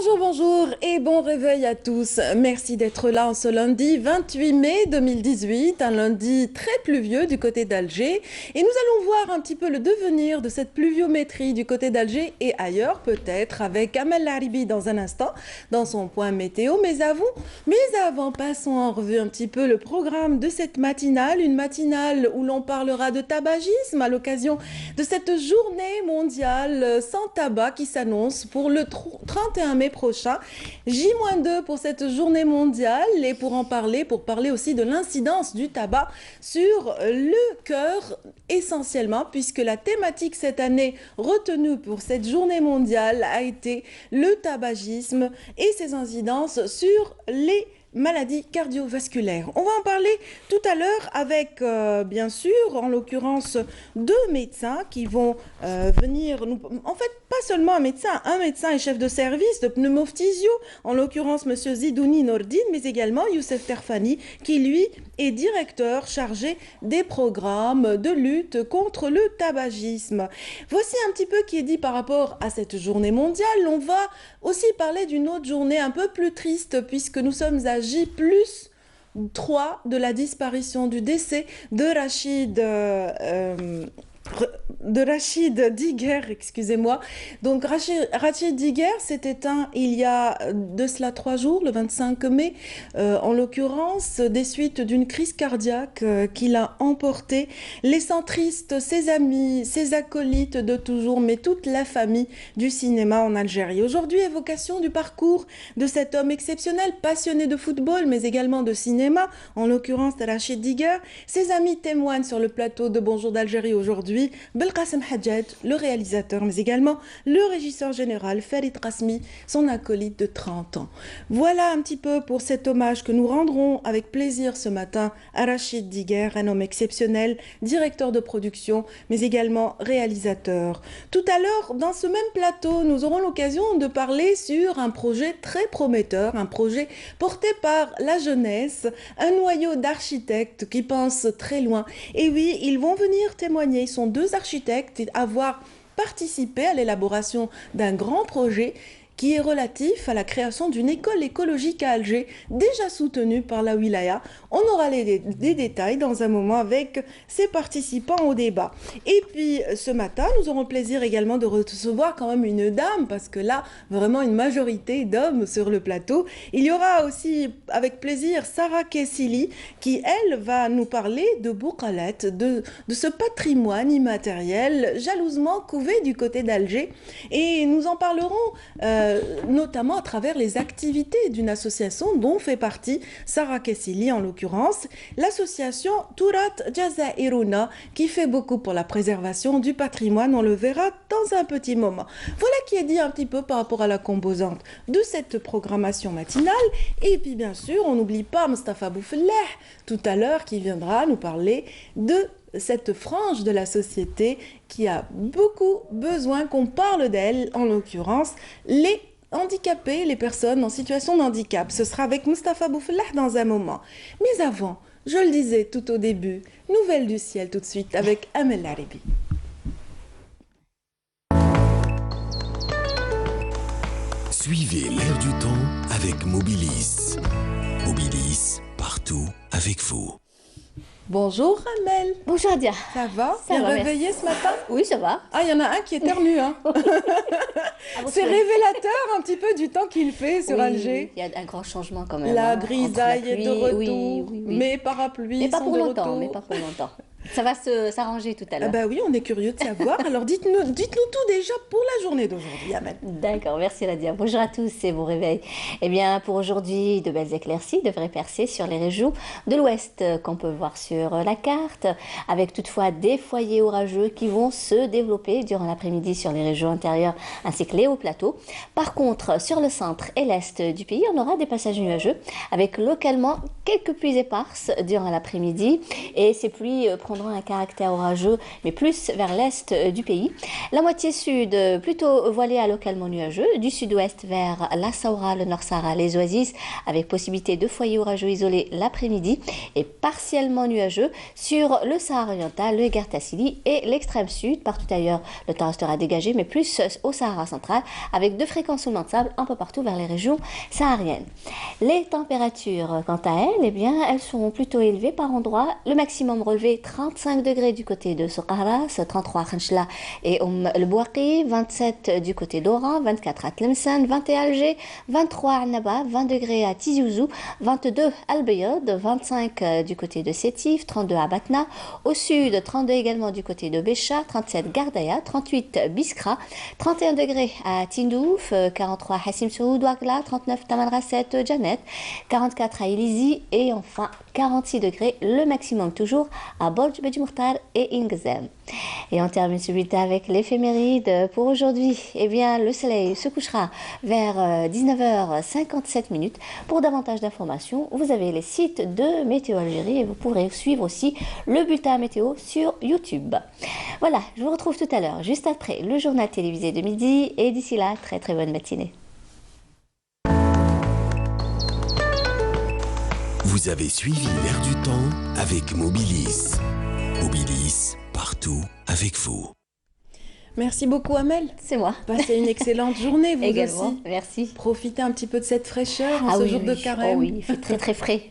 Bonjour, bonjour et bon réveil à tous. Merci d'être là en ce lundi 28 mai 2018, un lundi très pluvieux du côté d'Alger. Et nous allons voir un petit peu le devenir de cette pluviométrie du côté d'Alger et ailleurs peut-être avec Amel Laribi dans un instant dans son point météo. Mais avant, passons en revue un petit peu le programme de cette matinale. Une matinale où l'on parlera de tabagisme à l'occasion de cette journée mondiale sans tabac qui s'annonce pour le 31 mai prochain. J-2 pour cette journée mondiale et pour parler aussi de l'incidence du tabac sur le cœur essentiellement, puisque la thématique cette année retenue pour cette journée mondiale a été le tabagisme et ses incidences sur les maladies cardiovasculaires. On va en parler tout à l'heure avec, bien sûr, en l'occurrence, deux médecins qui vont venir nous... En fait, pas seulement un médecin et chef de service de pneumophysio, en l'occurrence M. Zidouni Nordine, mais également Youssef Terfani, qui lui est directeur chargé des programmes de lutte contre le tabagisme. Voici un petit peu qui est dit par rapport à cette journée mondiale. On va aussi parler d'une autre journée un peu plus triste, puisque nous sommes à J+3 de la disparition du décès de Rachid Diguer, excusez-moi. Donc Rachid Diguer s'est éteint il y a de cela 3 jours, le 25 mai, en l'occurrence des suites d'une crise cardiaque qui l'a emporté, laissant triste ses amis, ses acolytes de toujours, mais toute la famille du cinéma en Algérie. Aujourd'hui, évocation du parcours de cet homme exceptionnel, passionné de football, mais également de cinéma, en l'occurrence Rachid Diguer. Ses amis témoignent sur le plateau de Bonjour d'Algérie aujourd'hui. Belkacem Hadjad, le réalisateur, mais également le régisseur général Farid Qasmi, son acolyte de 30 ans. Voilà un petit peu pour cet hommage que nous rendrons avec plaisir ce matin à Rachid Diguer, un homme exceptionnel, directeur de production, mais également réalisateur. Tout à l'heure, dans ce même plateau, nous aurons l'occasion de parler sur un projet très prometteur, un projet porté par la jeunesse, un noyau d'architectes qui pensent très loin. Et oui, ils vont venir témoigner, ils sont deux architectes à avoir participé à l'élaboration d'un grand projet qui est relatif à la création d'une école écologique à Alger, déjà soutenue par la Wilaya. On aura des détails dans un moment avec ces participants au débat. Et puis ce matin, nous aurons le plaisir également de recevoir quand même une dame, parce que là, vraiment une majorité d'hommes sur le plateau. Il y aura aussi avec plaisir Sarah Kessili, qui elle va nous parler de Bouqalat, de ce patrimoine immatériel jalousement couvé du côté d'Alger. Et nous en parlerons notamment à travers les activités d'une association dont fait partie Sarah Kessili, en l'occurrence, l'association Tourat Jazairuna, qui fait beaucoup pour la préservation du patrimoine. On le verra dans un petit moment. Voilà qui est dit un petit peu par rapport à la composante de cette programmation matinale. Et puis bien sûr, on n'oublie pas Mustafa Boufellah, tout à l'heure, qui viendra nous parler de cette frange de la société qui a beaucoup besoin qu'on parle d'elle, en l'occurrence les handicapés, les personnes en situation de handicap. Ce sera avec Mustafa Boufellah dans un moment. Mais avant, je le disais tout au début, nouvelle du ciel tout de suite avec Amel Laribi. Suivez l'air du temps avec Mobilis. Mobilis, partout avec vous. Bonjour Amel. Bonjour Adia. Ça va? Ça Bien va, réveillé ce matin? Oui, ça va. Ah, il y en a un qui éternue, hein. C'est révélateur un petit peu du temps qu'il fait sur Alger. Il y a un grand changement quand même. La hein, grisaille est de retour, oui. mes parapluies Mais pas sont pour de longtemps, retour. mais pas pour longtemps. Ça va s'arranger tout à l'heure. Ah bah oui, on est curieux de savoir. Alors dites-nous tout déjà pour la journée d'aujourd'hui, Amel. D'accord, merci Nadia. Bonjour à tous et bon réveil. Eh bien, pour aujourd'hui, de belles éclaircies devraient percer sur les régions de l'ouest qu'on peut voir sur la carte, avec toutefois des foyers orageux qui vont se développer durant l'après-midi sur les régions intérieures ainsi que les hauts plateaux. Par contre, sur le centre et l'est du pays, on aura des passages nuageux avec localement quelques pluies éparses durant l'après-midi et ces pluies prendront également un caractère orageux, mais plus vers l'est du pays. La moitié sud, plutôt voilée à localement nuageux. Du sud-ouest vers la Saoura, le Nord Sahara, les Oasis, avec possibilité de foyers orageux isolés l'après-midi et partiellement nuageux sur le Sahara oriental, le Egher Tassili et l'extrême sud. Partout ailleurs, le temps restera dégagé, mais plus au Sahara central, avec de fréquents roulements de sable un peu partout vers les régions sahariennes. Les températures, quant à elles, eh bien, elles seront plutôt élevées par endroits. Le maximum relevé 35 degrés du côté de Soqara, 33 à Khanchla et le Bouaqi, 27 du côté d'Oran, 24 à Tlemcen, 21 à Alger, 23 à Annaba, 20 degrés à Tizi Ouzou, 22 à Al Bayad, 25 du côté de Sétif, 32 à Batna, au sud 32 également du côté de Bécha, 37 Gardaya, 38 Biskra, 31 degrés à Tindouf, 43 à Hassim Soud, Ouagla, 39 Tamanrasset, Janet, 44 à Ilizi et enfin 46 degrés, le maximum toujours à Bolj Bedjmourtar et Ingzem. Et on termine ce bulletin avec l'éphéméride pour aujourd'hui. Eh bien, le soleil se couchera vers 19h57. Pour davantage d'informations, vous avez les sites de Météo Algérie et vous pourrez suivre aussi le bulletin météo sur YouTube. Voilà, je vous retrouve tout à l'heure, juste après le journal télévisé de midi. Et d'ici là, très très bonne matinée. Vous avez suivi l'air du temps avec Mobilis. Mobilis, partout avec vous. Merci beaucoup Amel. C'est moi. Passez une excellente journée vous également, aussi. Merci. Profitez un petit peu de cette fraîcheur en ce jour de carême. Oh oui, il fait très très frais.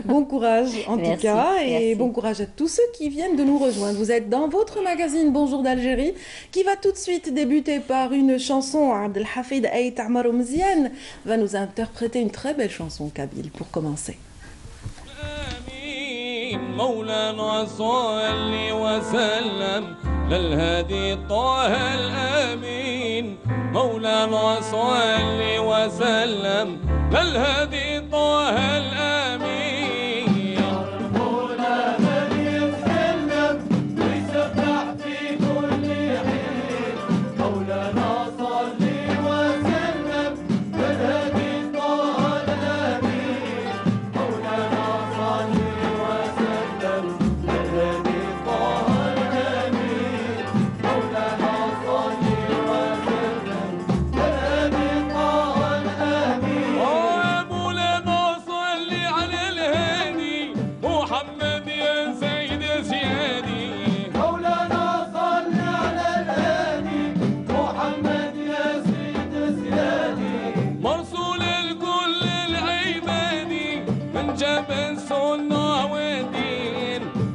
Bon courage en tout cas et merci. bon courage à tous ceux qui viennent de nous rejoindre. Vous êtes dans votre magazine Bonjour d'Algérie qui va tout de suite débuter par une chanson. Abdelhafid Aït Amar Mziane va nous interpréter une très belle chanson kabyle pour commencer. مولانا صل وسلم للهادي طه الأمين مولانا صل وسلم للهادي طه الأمين يا ربنا من يتكلم ويسبح في كل حين مولانا صل وسلم للهادي طه الأمين مولانا صل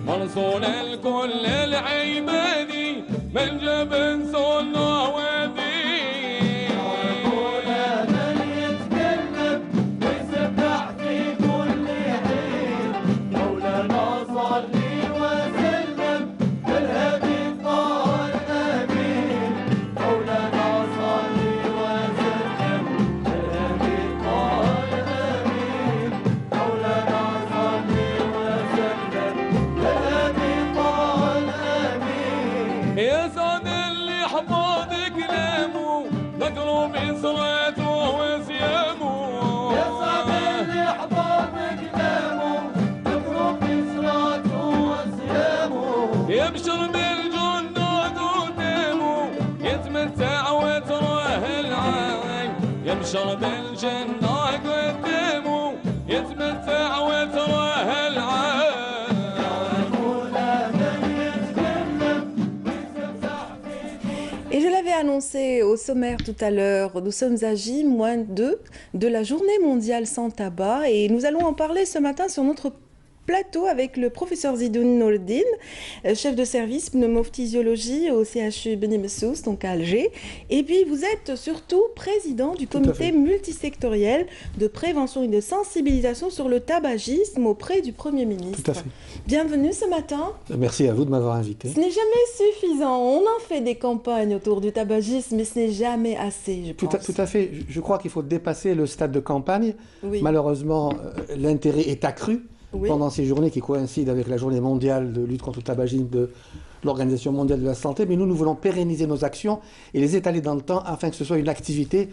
مرسول الكل العبادي من جبل سنة ودين مولانا من يتكلم ويسبح في كل حين مولانا صل وسلم للهادي طه الأمين مولانا صل وسلم للهادي طه الأمين مولانا صل وسلم يا سعد اللي حفظ كلامه ذكروا من صلاته وصيامه يا سعد اللي حفظ كلامه ذكروا من صلاته وصيامه يبشر بالجنة قدامه يتمتع وتراه العين يبشر بالجنة قدامه يتمتع وتراه العين Et je l'avais annoncé au sommaire tout à l'heure, nous sommes à J-2 de la journée mondiale sans tabac et nous allons en parler ce matin sur notre plateau avec le professeur Zidoun Nourdine, chef de service pneumophysiologie au CHU Beni Messous, donc à Alger. Et puis vous êtes surtout président du comité multisectoriel de prévention et de sensibilisation sur le tabagisme auprès du Premier ministre. Tout à fait. Bienvenue ce matin. Merci à vous de m'avoir invité. Ce n'est jamais suffisant. On en fait des campagnes autour du tabagisme, mais ce n'est jamais assez, je pense. Tout à fait. Je crois qu'il faut dépasser le stade de campagne. Oui. Malheureusement, l'intérêt est accru. Oui. Pendant ces journées qui coïncident avec la journée mondiale de lutte contre le tabagisme de l'Organisation mondiale de la santé, mais nous voulons pérenniser nos actions et les étaler dans le temps afin que ce soit une activité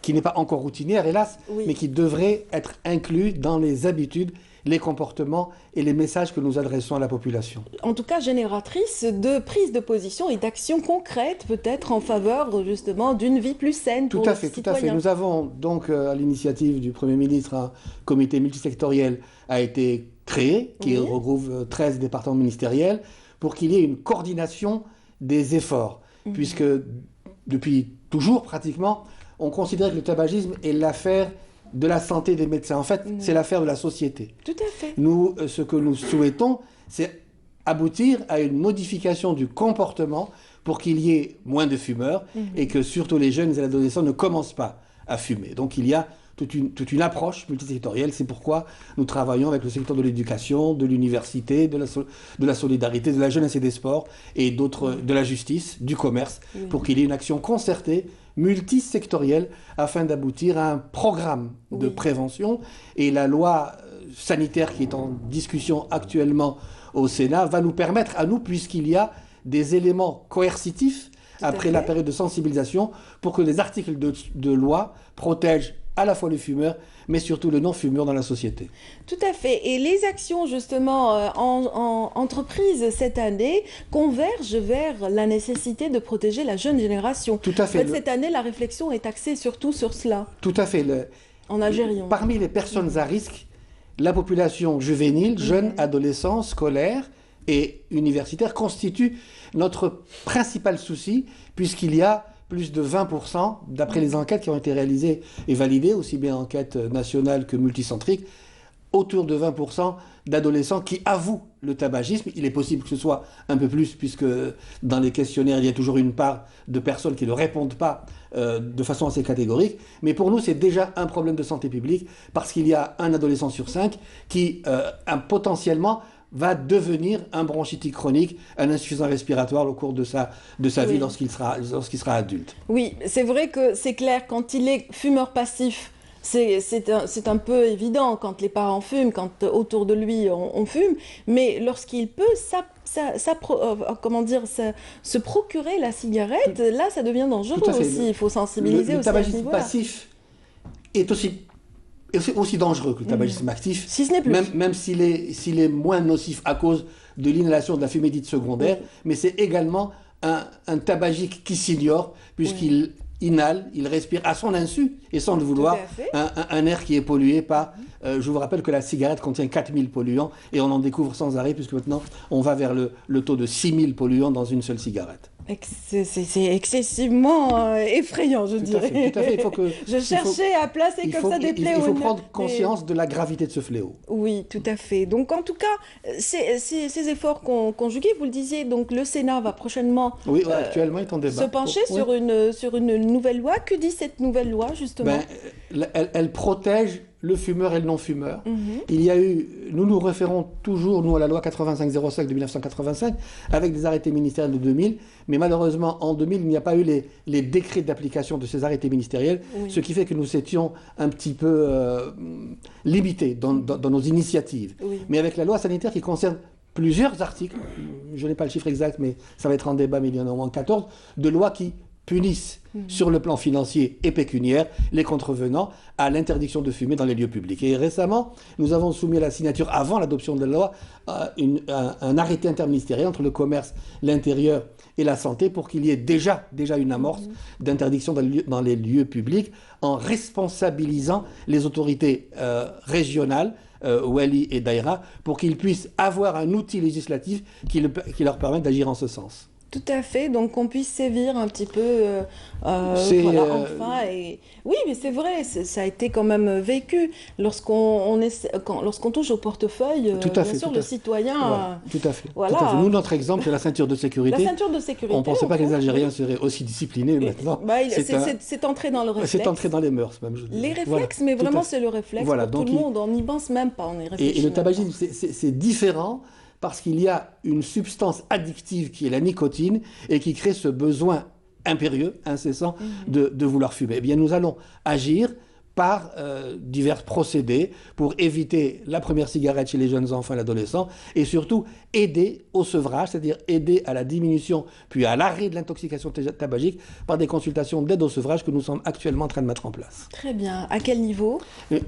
qui n'est pas encore routinière, hélas, Oui. mais qui devrait être inclue dans les habitudes les comportements et les messages que nous adressons à la population. En tout cas, génératrice de prise de position et d'actions concrètes, peut-être en faveur justement d'une vie plus saine pour les citoyens. Tout à fait. Nous avons donc, à l'initiative du Premier ministre, un comité multisectoriel a été créé, qui regroupe 13 départements ministériels, pour qu'il y ait une coordination des efforts. Puisque depuis toujours, pratiquement, on considère que le tabagisme est l'affaire de la santé des médecins. En fait, c'est l'affaire de la société. Tout à fait. Nous, ce que nous souhaitons, c'est aboutir à une modification du comportement pour qu'il y ait moins de fumeurs et que surtout les jeunes et les adolescents ne commencent pas à fumer. Donc il y a toute une approche multisectorielle. C'est pourquoi nous travaillons avec le secteur de l'éducation, de l'université, de la solidarité, de la jeunesse et des sports et d'autres, de la justice, du commerce, pour qu'il y ait une action concertée, multisectorielle, afin d'aboutir à un programme de prévention. Et la loi sanitaire qui est en discussion actuellement au Sénat va nous permettre à nous, puisqu'il y a des éléments coercitifs après la période de sensibilisation, pour que les articles de loi protègent à la fois les fumeurs, mais surtout le non-fumeur dans la société. Tout à fait. Et les actions, justement, en entreprises cette année convergent vers la nécessité de protéger la jeune génération. Tout à fait. En fait, cette année, la réflexion est axée surtout sur cela. Tout à fait. En Algérie. Parmi les personnes à risque, la population juvénile, jeunes, adolescents, scolaires et universitaires constitue notre principal souci, puisqu'il y a plus de 20%, d'après les enquêtes qui ont été réalisées et validées, aussi bien enquêtes nationales que multicentriques, autour de 20% d'adolescents qui avouent le tabagisme. Il est possible que ce soit un peu plus, puisque dans les questionnaires, il y a toujours une part de personnes qui ne répondent pas de façon assez catégorique. Mais pour nous, c'est déjà un problème de santé publique, parce qu'il y a un adolescent sur 5 qui potentiellement va devenir un bronchitique chronique, un insuffisant respiratoire au cours de sa vie lorsqu'il sera adulte. Oui, c'est vrai que c'est clair, quand il est fumeur passif, c'est un peu évident quand les parents fument, quand autour de lui on fume, mais lorsqu'il peut se procurer la cigarette, là ça devient dangereux aussi, il faut sensibiliser aussi à ce niveau-là. Le tabagisme passif est aussi dangereux que le tabagisme actif, si ce n'est plus. Même s'il est moins nocif à cause de l'inhalation de la fumée dite secondaire, mais c'est également un tabagique qui s'ignore, puisqu'il inhale, il respire à son insu et sans le vouloir un air qui est pollué par... je vous rappelle que la cigarette contient 4000 polluants et on en découvre sans arrêt, puisque maintenant on va vers le taux de 6000 polluants dans une seule cigarette. C'est excessivement effrayant, je dirais. Tout à fait. Je cherchais à placer comme ça des plaies. Il faut prendre conscience de la gravité de ce fléau. Oui, tout à fait. Donc en tout cas, ces efforts conjugués, vous le disiez, donc le Sénat va prochainement actuellement est en débat. Se pencher sur une nouvelle loi. Que dit cette nouvelle loi, justement? Elle protège le fumeur et le non-fumeur. Il y a eu, nous référons toujours, nous, à la loi 8505 de 1985, avec des arrêtés ministériels de 2000, mais malheureusement, en 2000, il n'y a pas eu les décrets d'application de ces arrêtés ministériels, ce qui fait que nous étions un petit peu limités dans nos initiatives. Mais avec la loi sanitaire qui concerne plusieurs articles, je n'ai pas le chiffre exact, mais ça va être en débat, mais il y en a au moins 14, de lois qui punissent sur le plan financier et pécuniaire les contrevenants à l'interdiction de fumer dans les lieux publics. Et récemment, nous avons soumis à la signature, avant l'adoption de la loi, un arrêté interministériel entre le commerce, l'intérieur et la santé pour qu'il y ait déjà une amorce d'interdiction dans les lieux publics, en responsabilisant les autorités régionales, Wali et Daïra, pour qu'ils puissent avoir un outil législatif qui leur permette d'agir en ce sens. Tout à fait, donc qu'on puisse sévir un petit peu, Oui, mais c'est vrai, ça a été quand même vécu. Lorsqu'on touche au portefeuille, bien sûr, le citoyen... Tout à fait. Nous, notre exemple, c'est la ceinture de sécurité. La ceinture de sécurité. On ne pensait pas que les Algériens seraient aussi disciplinés maintenant. C'est entré dans le réflexe. C'est entré dans les mœurs, même, je dis. Les réflexes, mais vraiment, c'est le réflexe pour tout le monde. On n'y pense même pas, on y réfléchit. Et le tabagisme, c'est différent, parce qu'il y a une substance addictive qui est la nicotine et qui crée ce besoin impérieux, incessant, de vouloir fumer. Eh bien, nous allons agir par divers procédés pour éviter la première cigarette chez les jeunes enfants et l'adolescent et surtout aider au sevrage, c'est-à-dire aider à la diminution puis à l'arrêt de l'intoxication tabagique par des consultations d'aide au sevrage que nous sommes actuellement en train de mettre en place. Très bien. À quel niveau?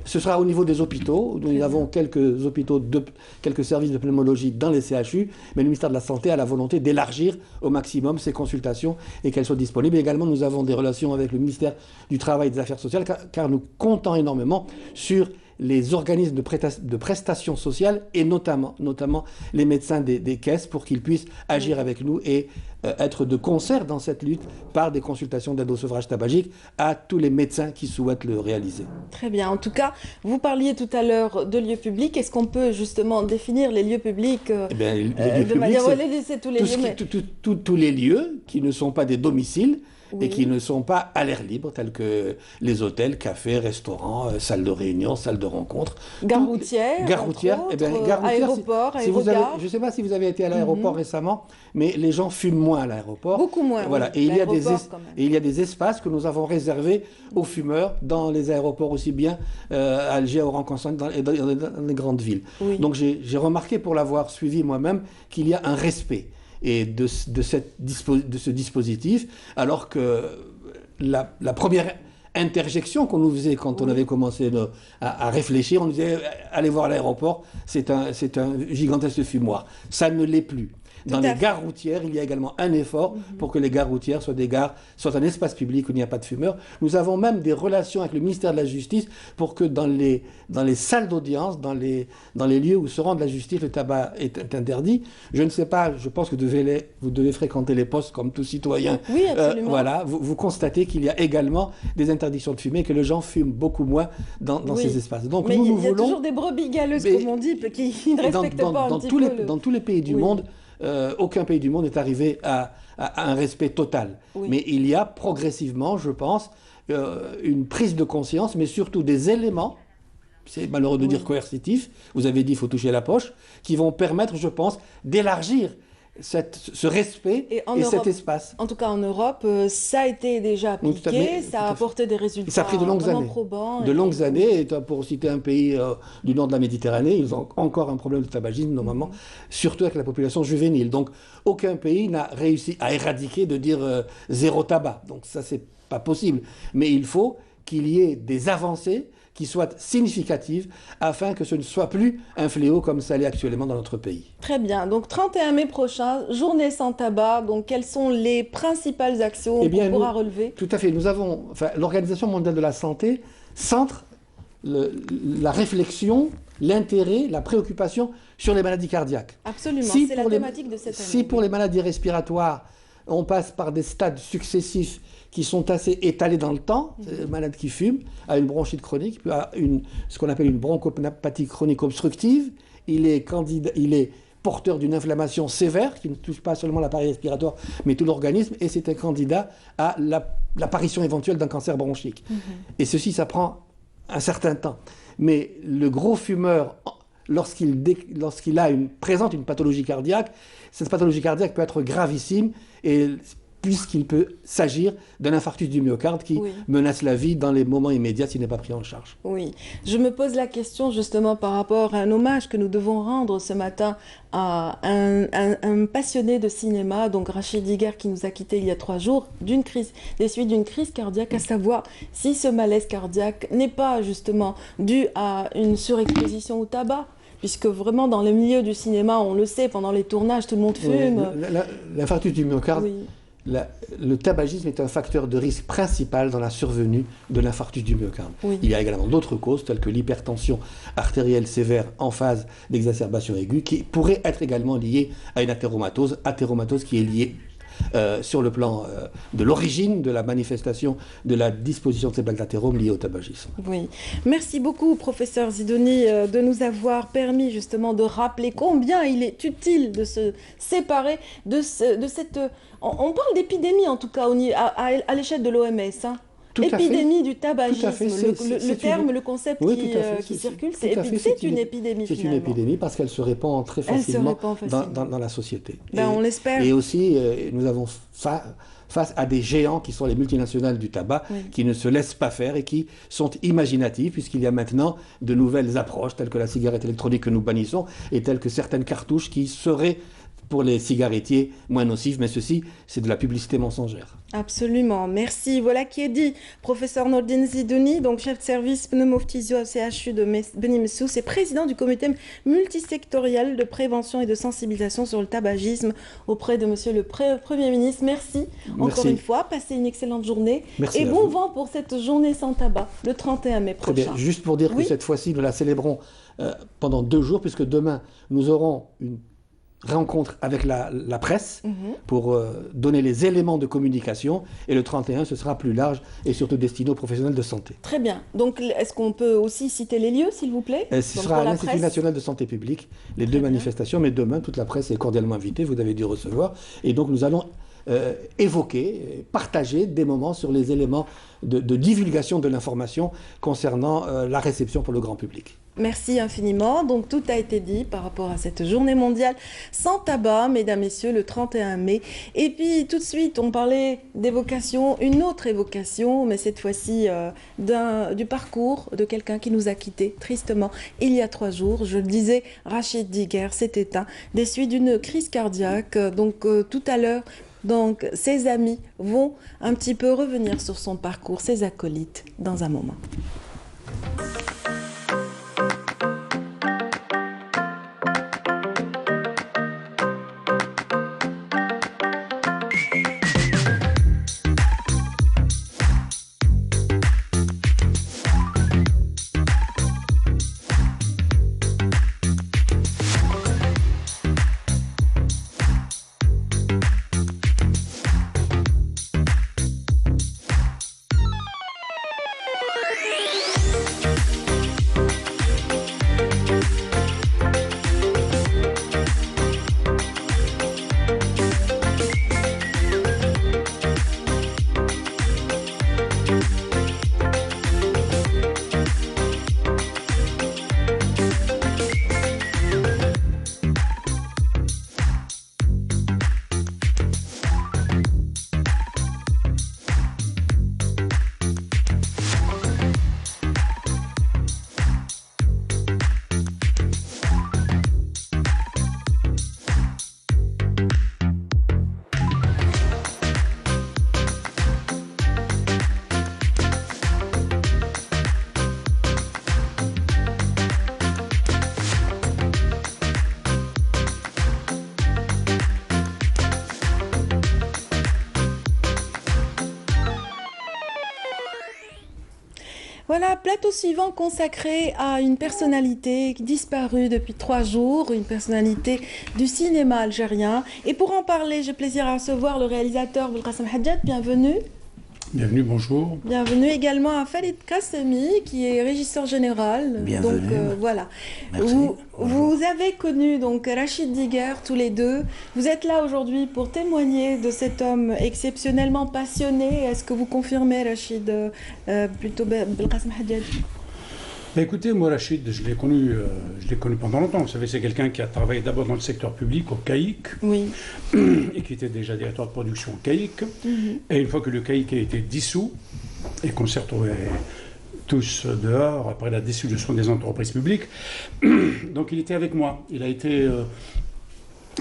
Ce sera au niveau des hôpitaux. Nous avons quelques hôpitaux, quelques services de pneumologie dans les CHU, mais le ministère de la Santé a la volonté d'élargir au maximum ces consultations et qu'elles soient disponibles. Et également, nous avons des relations avec le ministère du Travail et des Affaires sociales car nous comptons énormément sur les organismes de prestations sociales et notamment les médecins des caisses pour qu'ils puissent agir avec nous et être de concert dans cette lutte par des consultations d'aide au sevrage tabagique à tous les médecins qui souhaitent le réaliser. Très bien. En tout cas, vous parliez tout à l'heure de lieux publics. Est-ce qu'on peut justement définir les lieux publics de manière... C'est tous les lieux. Tous les lieux qui ne sont pas des domiciles, oui, et qui ne sont pas à l'air libre, tels que les hôtels, cafés, restaurants, salles de réunion, salles de rencontre. Gare routière, aéroport, je ne sais pas si vous avez été à l'aéroport récemment, mais les gens fument moins à l'aéroport. Beaucoup moins, voilà. Oui. Et il y a des espaces que nous avons réservés aux fumeurs dans les aéroports aussi bien à Alger, à Oran-Constantine, dans les grandes villes. Oui. Donc j'ai remarqué, pour l'avoir suivi moi-même, qu'il y a un respect et de ce dispositif, alors que la première interjection qu'on nous faisait quand on avait commencé à réfléchir, on nous disait allez voir l'aéroport, c'est un gigantesque fumoir. Ça ne l'est plus. Dans les gares routières, il y a également un effort pour que les gares routières soient un espace public où il n'y a pas de fumeurs. Nous avons même des relations avec le ministère de la Justice pour que dans les salles d'audience, dans les lieux où se rend de la justice, le tabac est interdit. Je ne sais pas, je pense que vous devez fréquenter les postes comme tout citoyen. Oui, absolument. Voilà, vous constatez qu'il y a également des interdictions de fumer, que les gens fument beaucoup moins dans ces espaces. Donc, mais il y a toujours des brebis galeuses, comme on dit, qui ne respectent pas un petit peu dans tous les pays du monde, aucun pays du monde n'est arrivé à un respect total. Oui. Mais il y a progressivement, je pense, une prise de conscience, mais surtout des éléments, c'est malheureux de dire coercitifs, vous avez dit il faut toucher la poche, qui vont permettre, je pense, d'élargir ce respect et cet espace. En tout cas, en Europe, ça a été déjà appliqué, ça a apporté des résultats ça a pris de longues années. probants. De longues années, et pour citer un pays du nord de la Méditerranée, ils ont encore un problème de tabagisme, normalement, surtout avec la population juvénile. Donc, aucun pays n'a réussi à éradiquer, de dire zéro tabac. Donc ça, c'est pas possible. Mais il faut qu'il y ait des avancées qui soient significatives afin que ce ne soit plus un fléau comme ça l'est actuellement dans notre pays. Très bien. Donc 31 mai prochain, journée sans tabac. Donc quelles sont les principales actions qu'on pourra relever? Tout à fait. L'Organisation mondiale de la santé centre la réflexion, l'intérêt, la préoccupation sur les maladies cardiaques. Absolument. C'est la thématique de cette année. Si pour les maladies respiratoires, on passe par des stades successifs qui sont assez étalés dans le temps, un malade qui fume a une bronchite chronique, puis a ce qu'on appelle une bronchopathie chronique obstructive, il est porteur d'une inflammation sévère qui ne touche pas seulement l'appareil respiratoire mais tout l'organisme, et c'est un candidat à l'apparition éventuelle d'un cancer bronchique. Et ceci, ça prend un certain temps. Mais le gros fumeur, lorsqu'il présente une pathologie cardiaque, cette pathologie cardiaque peut être gravissime, et puisqu'il peut s'agir d'un infarctus du myocarde qui menace la vie dans les moments immédiats s'il n'est pas pris en charge. Oui, je me pose la question justement par rapport à un hommage que nous devons rendre ce matin à un passionné de cinéma, donc Rachid Diguer, qui nous a quittés il y a 3 jours, des suites d'une crise cardiaque, à savoir si ce malaise cardiaque n'est pas justement dû à une surexposition au tabac. Puisque vraiment dans le milieu du cinéma, on le sait, pendant les tournages, tout le monde fume. L'infarctus du myocarde, le tabagisme est un facteur de risque principal dans la survenue de l'infarctus du myocarde. Il y a également d'autres causes, telles que l'hypertension artérielle sévère en phase d'exacerbation aiguë, qui pourrait être également liée à une athéromatose qui est liée sur le plan de l'origine de la manifestation de la disposition de ces plaques d'athérome liées au tabagisme. Oui. Merci beaucoup, professeur Zidoni, de nous avoir permis justement de rappeler combien il est utile de se séparer de cette... On parle d'épidémie en tout cas à l'échelle de l'OMS. épidémie du tabagisme. Tout à fait. Le terme, le concept qui circule, c'est une épidémie. C'est une épidémie parce qu'elle se répand très facilement dans la société. On l'espère. Et aussi, nous avons face à des géants qui sont les multinationales du tabac, qui ne se laissent pas faire et qui sont imaginatifs, puisqu'il y a maintenant de nouvelles approches, telles que la cigarette électronique que nous bannissons, et telles que certaines cartouches qui seraient pour les cigarettiers moins nocives, mais ceci, c'est de la publicité mensongère. Absolument, merci. Voilà qui est dit. Professeur Nordine Zidouni, donc chef de service pneumophysio au CHU de Beni Messous, et président du comité multisectoriel de prévention et de sensibilisation sur le tabagisme auprès de monsieur le Premier ministre. Merci encore une fois. Passez une excellente journée. Merci et bon vent pour cette journée sans tabac, le 31 mai prochain. Très bien. Juste pour dire que cette fois-ci, nous la célébrons pendant 2 jours, puisque demain, nous aurons une rencontre avec la presse pour donner les éléments de communication, et le 31 ce sera plus large et surtout destiné aux professionnels de santé. Très bien. Donc est-ce qu'on peut aussi citer les lieux s'il vous plaît? Ce sera à l'Institut national de santé publique, les 2 manifestations, mais demain toute la presse est cordialement invitée, vous avez dû recevoir, et donc nous allons évoquer, partager des moments sur les éléments de divulgation de l'information concernant la réception pour le grand public. Merci infiniment. Donc tout a été dit par rapport à cette journée mondiale sans tabac, mesdames, messieurs, le 31 mai. Et puis tout de suite, on parlait d'évocation, une autre évocation, mais cette fois-ci du parcours de quelqu'un qui nous a quittés tristement il y a 3 jours. Je le disais, Rachid Diguer s'est éteint des suites d'une crise cardiaque. Donc tout à l'heure, donc ses amis vont un petit peu revenir sur son parcours, ses acolytes, dans un moment. Voilà, plateau suivant consacré à une personnalité disparue depuis 3 jours, une personnalité du cinéma algérien. Et pour en parler, j'ai plaisir à recevoir le réalisateur Belkacem Hadjad, bienvenue. Bienvenue, bonjour. Bienvenue également à Khalid Kassemi, qui est régisseur général. Bienvenue. Donc voilà. Merci. Vous avez connu donc Rachid Diguer tous les deux. Vous êtes là aujourd'hui pour témoigner de cet homme exceptionnellement passionné. Est-ce que vous confirmez, Rachid, plutôt Belkacem Hadjad? Écoutez, moi, Rachid, je l'ai connu pendant longtemps. Vous savez, c'est quelqu'un qui a travaillé d'abord dans le secteur public, au CAIC, oui, et qui était déjà directeur de production au CAIC. Et une fois que le CAIC a été dissous, et qu'on s'est retrouvés tous dehors, après la dissolution des entreprises publiques, donc il était avec moi. Il a été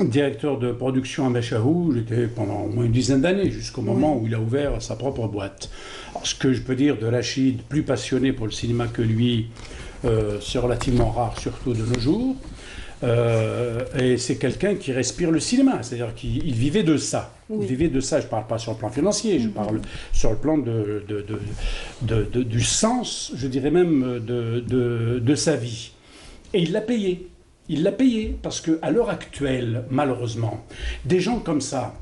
directeur de production à Mechahou, j'étais pendant au moins une dizaine d'années, jusqu'au moment où il a ouvert sa propre boîte. Alors, ce que je peux dire de Rachid, plus passionné pour le cinéma que lui, c'est relativement rare, surtout de nos jours. Et c'est quelqu'un qui respire le cinéma, c'est-à-dire qu'il vivait de ça. Oui. Il vivait de ça, je ne parle pas sur le plan financier, je parle sur le plan du sens, je dirais même, de sa vie. Et il l'a payé. Il l'a payé parce qu'à l'heure actuelle, malheureusement, des gens comme ça,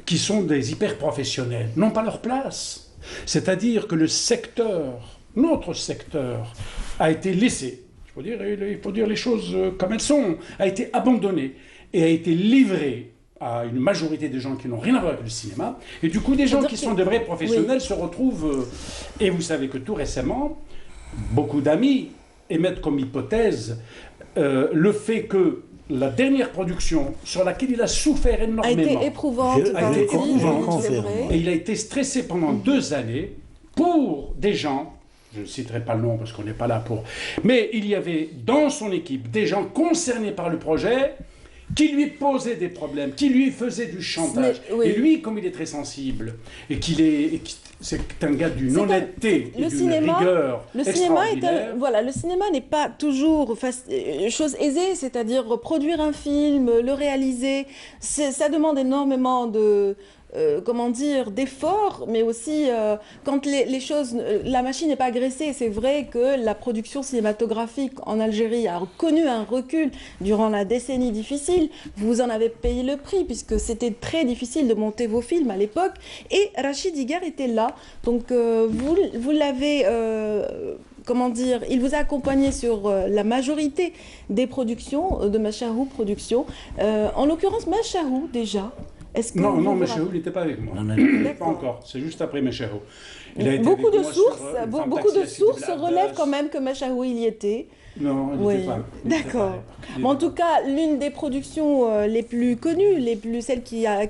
qui sont des hyper-professionnels, n'ont pas leur place. C'est-à-dire que le secteur, notre secteur, a été laissé, il faut dire les choses comme elles sont, a été abandonné et a été livré à une majorité des gens qui n'ont rien à voir avec le cinéma. Et du coup, des gens qui sont de vrais professionnels se retrouvent... et vous savez que tout récemment, beaucoup d'amis émettent comme hypothèse le fait que la dernière production sur laquelle il a souffert énormément... A été éprouvante. Et il a été stressé pendant 2 années pour des gens... Je ne citerai pas le nom parce qu'on n'est pas là pour... Mais il y avait dans son équipe des gens concernés par le projet qui lui posaient des problèmes, qui lui faisaient du chantage. Et lui, comme il est très sensible, et c'est un gars d'une honnêteté et d'une rigueur extraordinaire. Le cinéma n'est pas toujours chose aisée, c'est-à-dire produire un film, le réaliser. Ça demande énormément d'efforts, mais aussi quand les choses, la machine n'est pas graissée. C'est vrai que la production cinématographique en Algérie a connu un recul durant la décennie difficile. Vous en avez payé le prix puisque c'était très difficile de monter vos films à l'époque. Et Rachid Diguer était là. Donc vous l'avez... il vous a accompagné sur la majorité des productions de Machahou Productions. En l'occurrence, Machahou, déjà. Non, Machahou, il n'était pas avec moi. Pas encore. C'est juste après Machahou. Beaucoup de sources relèvent quand même que Machahou, il y était. Non, il n'était pas. D'accord. Mais en tout cas, l'une des productions les plus connues, celle qui a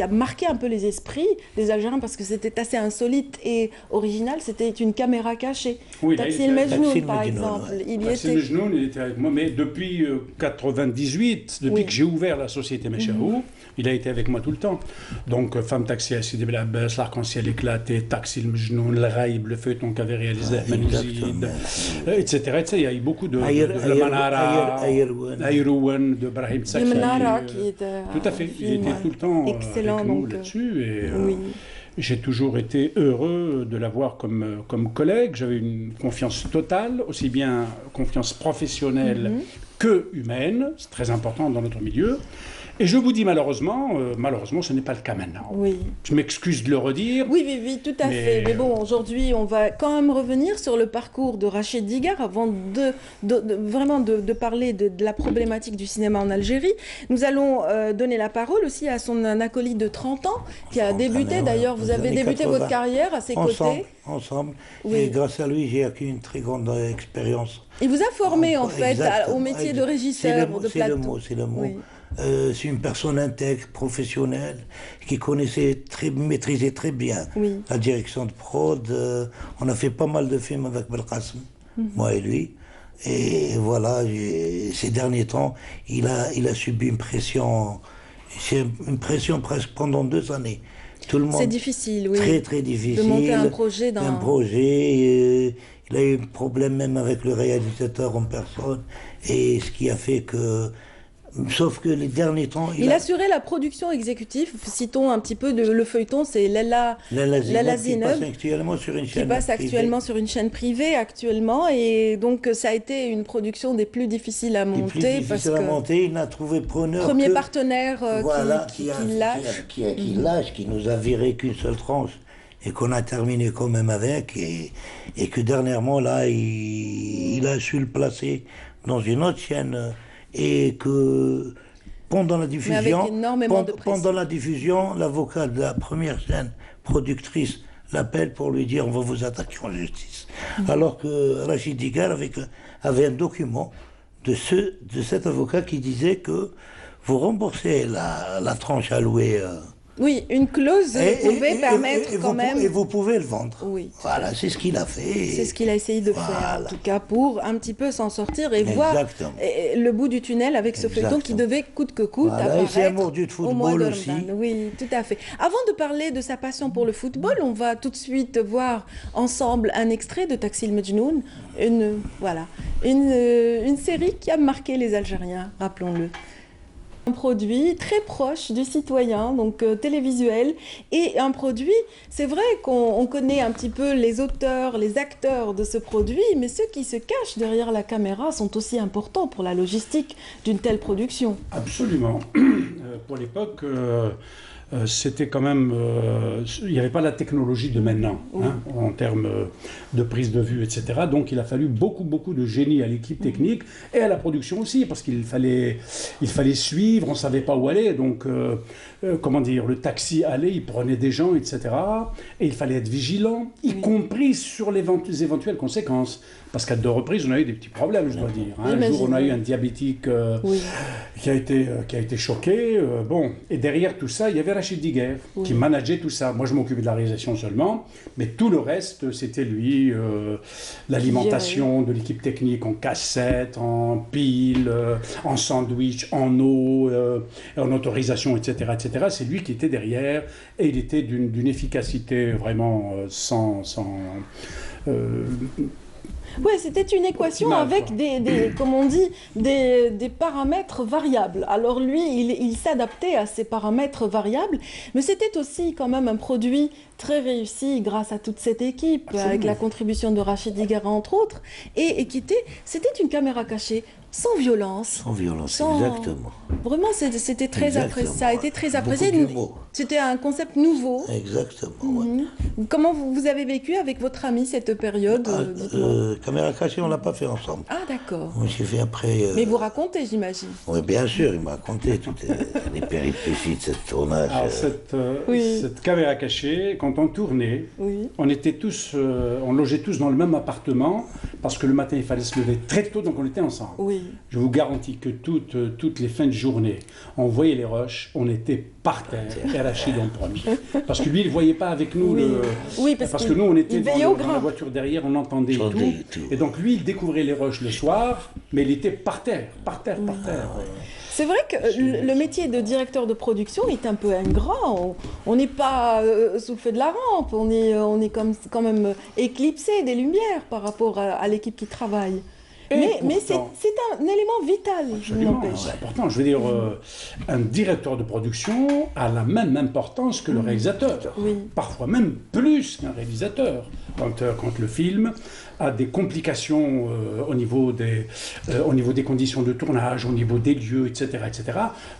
marqué un peu les esprits des Algériens parce que c'était assez insolite et original, c'était une caméra cachée. Oui, Taksil Mejnoun, par exemple. Taksil Mejnoun, il était avec moi, mais depuis 1998, depuis que j'ai ouvert la société Machahou, il a été avec moi tout le temps. Donc, Femme Taxi, Sidi Bel Abbas, L'Arc-en-Ciel éclaté, Taksil Mejnoun, Le Raïb, le feuilleton qu'avait réalisé Manouzid, etc. Il y a eu beaucoup de Manara, Ayrouane, de Brahim Tsaki. Tout à fait, il était tout le temps excellent, avec nous là-dessus. Et j'ai toujours été heureux de l'avoir comme collègue. J'avais une confiance totale, aussi bien confiance professionnelle que humaine. C'est très important dans notre milieu. Et je vous dis malheureusement, ce n'est pas le cas maintenant. Oui. Je m'excuse de le redire. Oui, tout à fait. Mais bon, aujourd'hui, on va quand même revenir sur le parcours de Rachid Diguer avant de parler de la problématique du cinéma en Algérie. Nous allons donner la parole aussi à son acolyte de 30 ans qui a débuté. D'ailleurs, vous avez débuté votre carrière à ses côtés. Ensemble. Et grâce à lui, j'ai acquis une très grande expérience. Il vous a formé en fait au métier de régisseur de plateau. C'est le mot. Oui. C'est une personne intègre, professionnelle, qui maîtrisait très bien la direction de prod. On a fait pas mal de films avec Belkacem, moi et lui. Et voilà, ces derniers temps, il a subi une pression presque pendant 2 années. Tout le monde. C'est difficile, oui. Très, très difficile. De monter un projet il a eu un problème même avec le réalisateur en personne. Et ce qui a fait que... Sauf que les derniers temps... Il assurait la production exécutive. Citons un petit peu le feuilleton, c'est Lala Zineb, qui passe actuellement sur une chaîne privée actuellement. Et donc, ça a été une production des plus difficiles à monter. Il n'a trouvé preneur premier partenaire qui lâche. Qui nous a viré qu'une seule tranche. Et qu'on a terminé quand même avec. Et que dernièrement, là, il a su le placer dans une autre chaîne... Et que pendant la diffusion, l'avocat de la première chaîne productrice l'appelle pour lui dire on va vous attaquer en justice. Alors que Rachid Diguer avait un document de cet avocat qui disait que vous remboursez la tranche allouée. Oui, une clause pouvait permettre quand même... Et vous pouvez le vendre. Oui. Voilà, c'est ce qu'il a fait. C'est ce qu'il a essayé de faire, en tout cas, pour un petit peu s'en sortir et voir le bout du tunnel avec ce feuilleton qui devait coûte que coûte apparaître. Il s'est mordu de football aussi. Oui, tout à fait. Avant de parler de sa passion pour le football, on va tout de suite voir ensemble un extrait de Taksil Mejnoun, une série qui a marqué les Algériens, rappelons-le. Un produit très proche du citoyen, donc télévisuel, et un produit, c'est vrai qu'on connaît un petit peu les auteurs, les acteurs de ce produit, mais ceux qui se cachent derrière la caméra sont aussi importants pour la logistique d'une telle production. Absolument. Pour l'époque, c'était quand même... il n'y avait pas la technologie de maintenant, hein, en termes de prise de vue, etc. Donc il a fallu beaucoup de génie à l'équipe technique et à la production aussi, parce qu'il fallait suivre, on ne savait pas où aller. Donc, comment dire, le taxi allait, il prenait des gens, etc. Et il fallait être vigilant, y compris sur les éventuelles conséquences. Parce qu'à 2 reprises, on a eu des petits problèmes, je dois dire. Un jour, on a eu un diabétique qui a été choqué. Bon, et derrière tout ça, il y avait Rachid Diguer qui manageait tout ça. Moi, je m'occupais de la réalisation seulement, mais tout le reste, c'était lui. L'alimentation de l'équipe technique en cassette, en pile, en sandwich, en eau, en autorisation, etc., etc. C'est lui qui était derrière, et il était d'une efficacité vraiment Oui, c'était une équation avec comme on dit, des paramètres variables. Alors lui, il s'adaptait à ces paramètres variables, mais c'était aussi quand même un produit très réussi grâce à toute cette équipe, avec la contribution de Rachid Diguer entre autres, et c'était une caméra cachée. Sans violence. Sans violence, exactement. Vraiment, c'était très apprécié. Ça a été très apprécié. C'était un concept nouveau. Exactement, Comment vous avez vécu avec votre ami cette période Caméra cachée, on ne l'a pas fait ensemble. Ah, d'accord. J'ai fait après... Mais vous racontez, j'imagine. Oui, bien sûr, il m'a raconté toutes les péripéties de cette tournage. Alors, cette caméra cachée, quand on tournait, on était tous, on logeait tous dans le même appartement, parce que le matin, il fallait se lever très tôt, donc on était ensemble. Je vous garantis que toutes les fins de journée, on voyait les rushs, on était par terre, et Rachid en premier. Parce que lui, il ne voyait pas avec nous. Parce que nous, on était dans la voiture derrière, on entendait tout. Et donc lui, il découvrait les rushs le soir, mais il était par terre. C'est vrai que le métier de directeur de production est un peu ingrat. On n'est pas sous le feu de la rampe, on est quand même éclipsé des lumières par rapport à l'équipe qui travaille. Mais c'est un élément vital, je n'empêche. C'est important. Je veux dire, un directeur de production a la même importance que le réalisateur. Parfois même plus qu'un réalisateur. Quand le film a des complications au niveau des conditions de tournage, au niveau des lieux, etc.,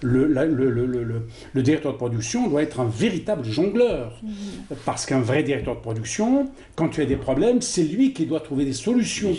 le directeur de production doit être un véritable jongleur. Parce qu'un vrai directeur de production, quand tu as des problèmes, c'est lui qui doit trouver des solutions.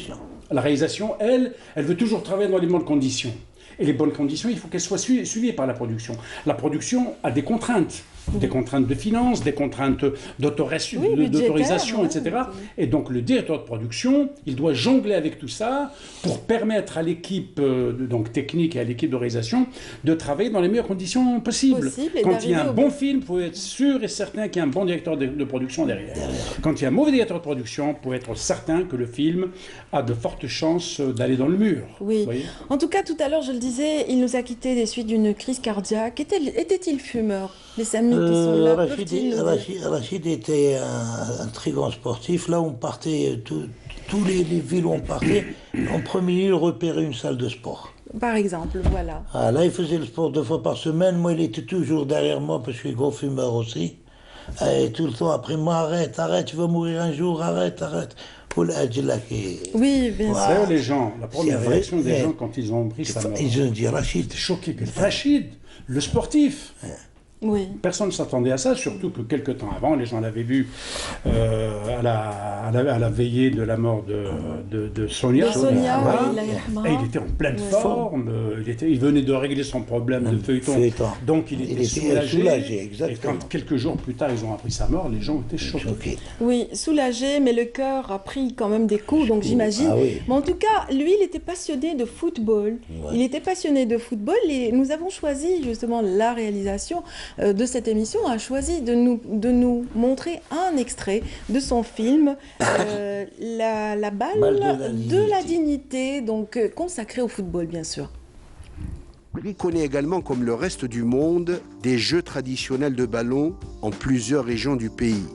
La réalisation, elle veut toujours travailler dans les bonnes conditions. Et les bonnes conditions, il faut qu'elles soient suivies par la production. La production a des contraintes de finances, des contraintes d'autorisation, etc. Et donc le directeur de production, il doit jongler avec tout ça pour permettre à l'équipe donc technique et à l'équipe de réalisation de travailler dans les meilleures conditions possibles. Quand il y a un bon film, il faut être sûr et certain qu'il y a un bon directeur de production derrière. Quand il y a un mauvais directeur de production, il faut être certain que le film a de fortes chances d'aller dans le mur. En tout cas, tout à l'heure, je le disais, il nous a quittés des suites d'une crise cardiaque. Était-il fumeur? Les amis qui sont là, Rachid était un très grand sportif. Là, on partait, tous les villes où on partait, en premier lieu, repérer une salle de sport. Par exemple, voilà. Là, il faisait le sport 2 fois par semaine. Moi, il était toujours derrière moi, parce que je suis gros fumeur aussi. Et tout le temps, après moi, arrête, tu vas mourir un jour, arrête. Oui, bien sûr. D'ailleurs, les gens, la première réaction des gens quand ils ont pris sa mort, ils ont dit Rachid. C'était choqué. Rachid, le sportif. Personne ne s'attendait à ça, surtout que quelques temps avant, les gens l'avaient vu à la veillée de la mort de Sonia. Et il était en pleine forme. Il venait de régler son problème de feuilleton. Donc il était soulagé. Et quand quelques jours plus tard, ils ont appris sa mort, les gens étaient choqués. Oui, soulagé, mais le cœur a pris quand même des coups, donc j'imagine. Mais en tout cas, lui, il était passionné de football. Il était passionné de football et nous avons choisi justement la réalisation de cette émission a choisi de nous montrer un extrait de son film la balle de la dignité, donc consacré au football bien sûr. Il connaît également, comme le reste du monde, des jeux traditionnels de ballon en plusieurs régions du pays.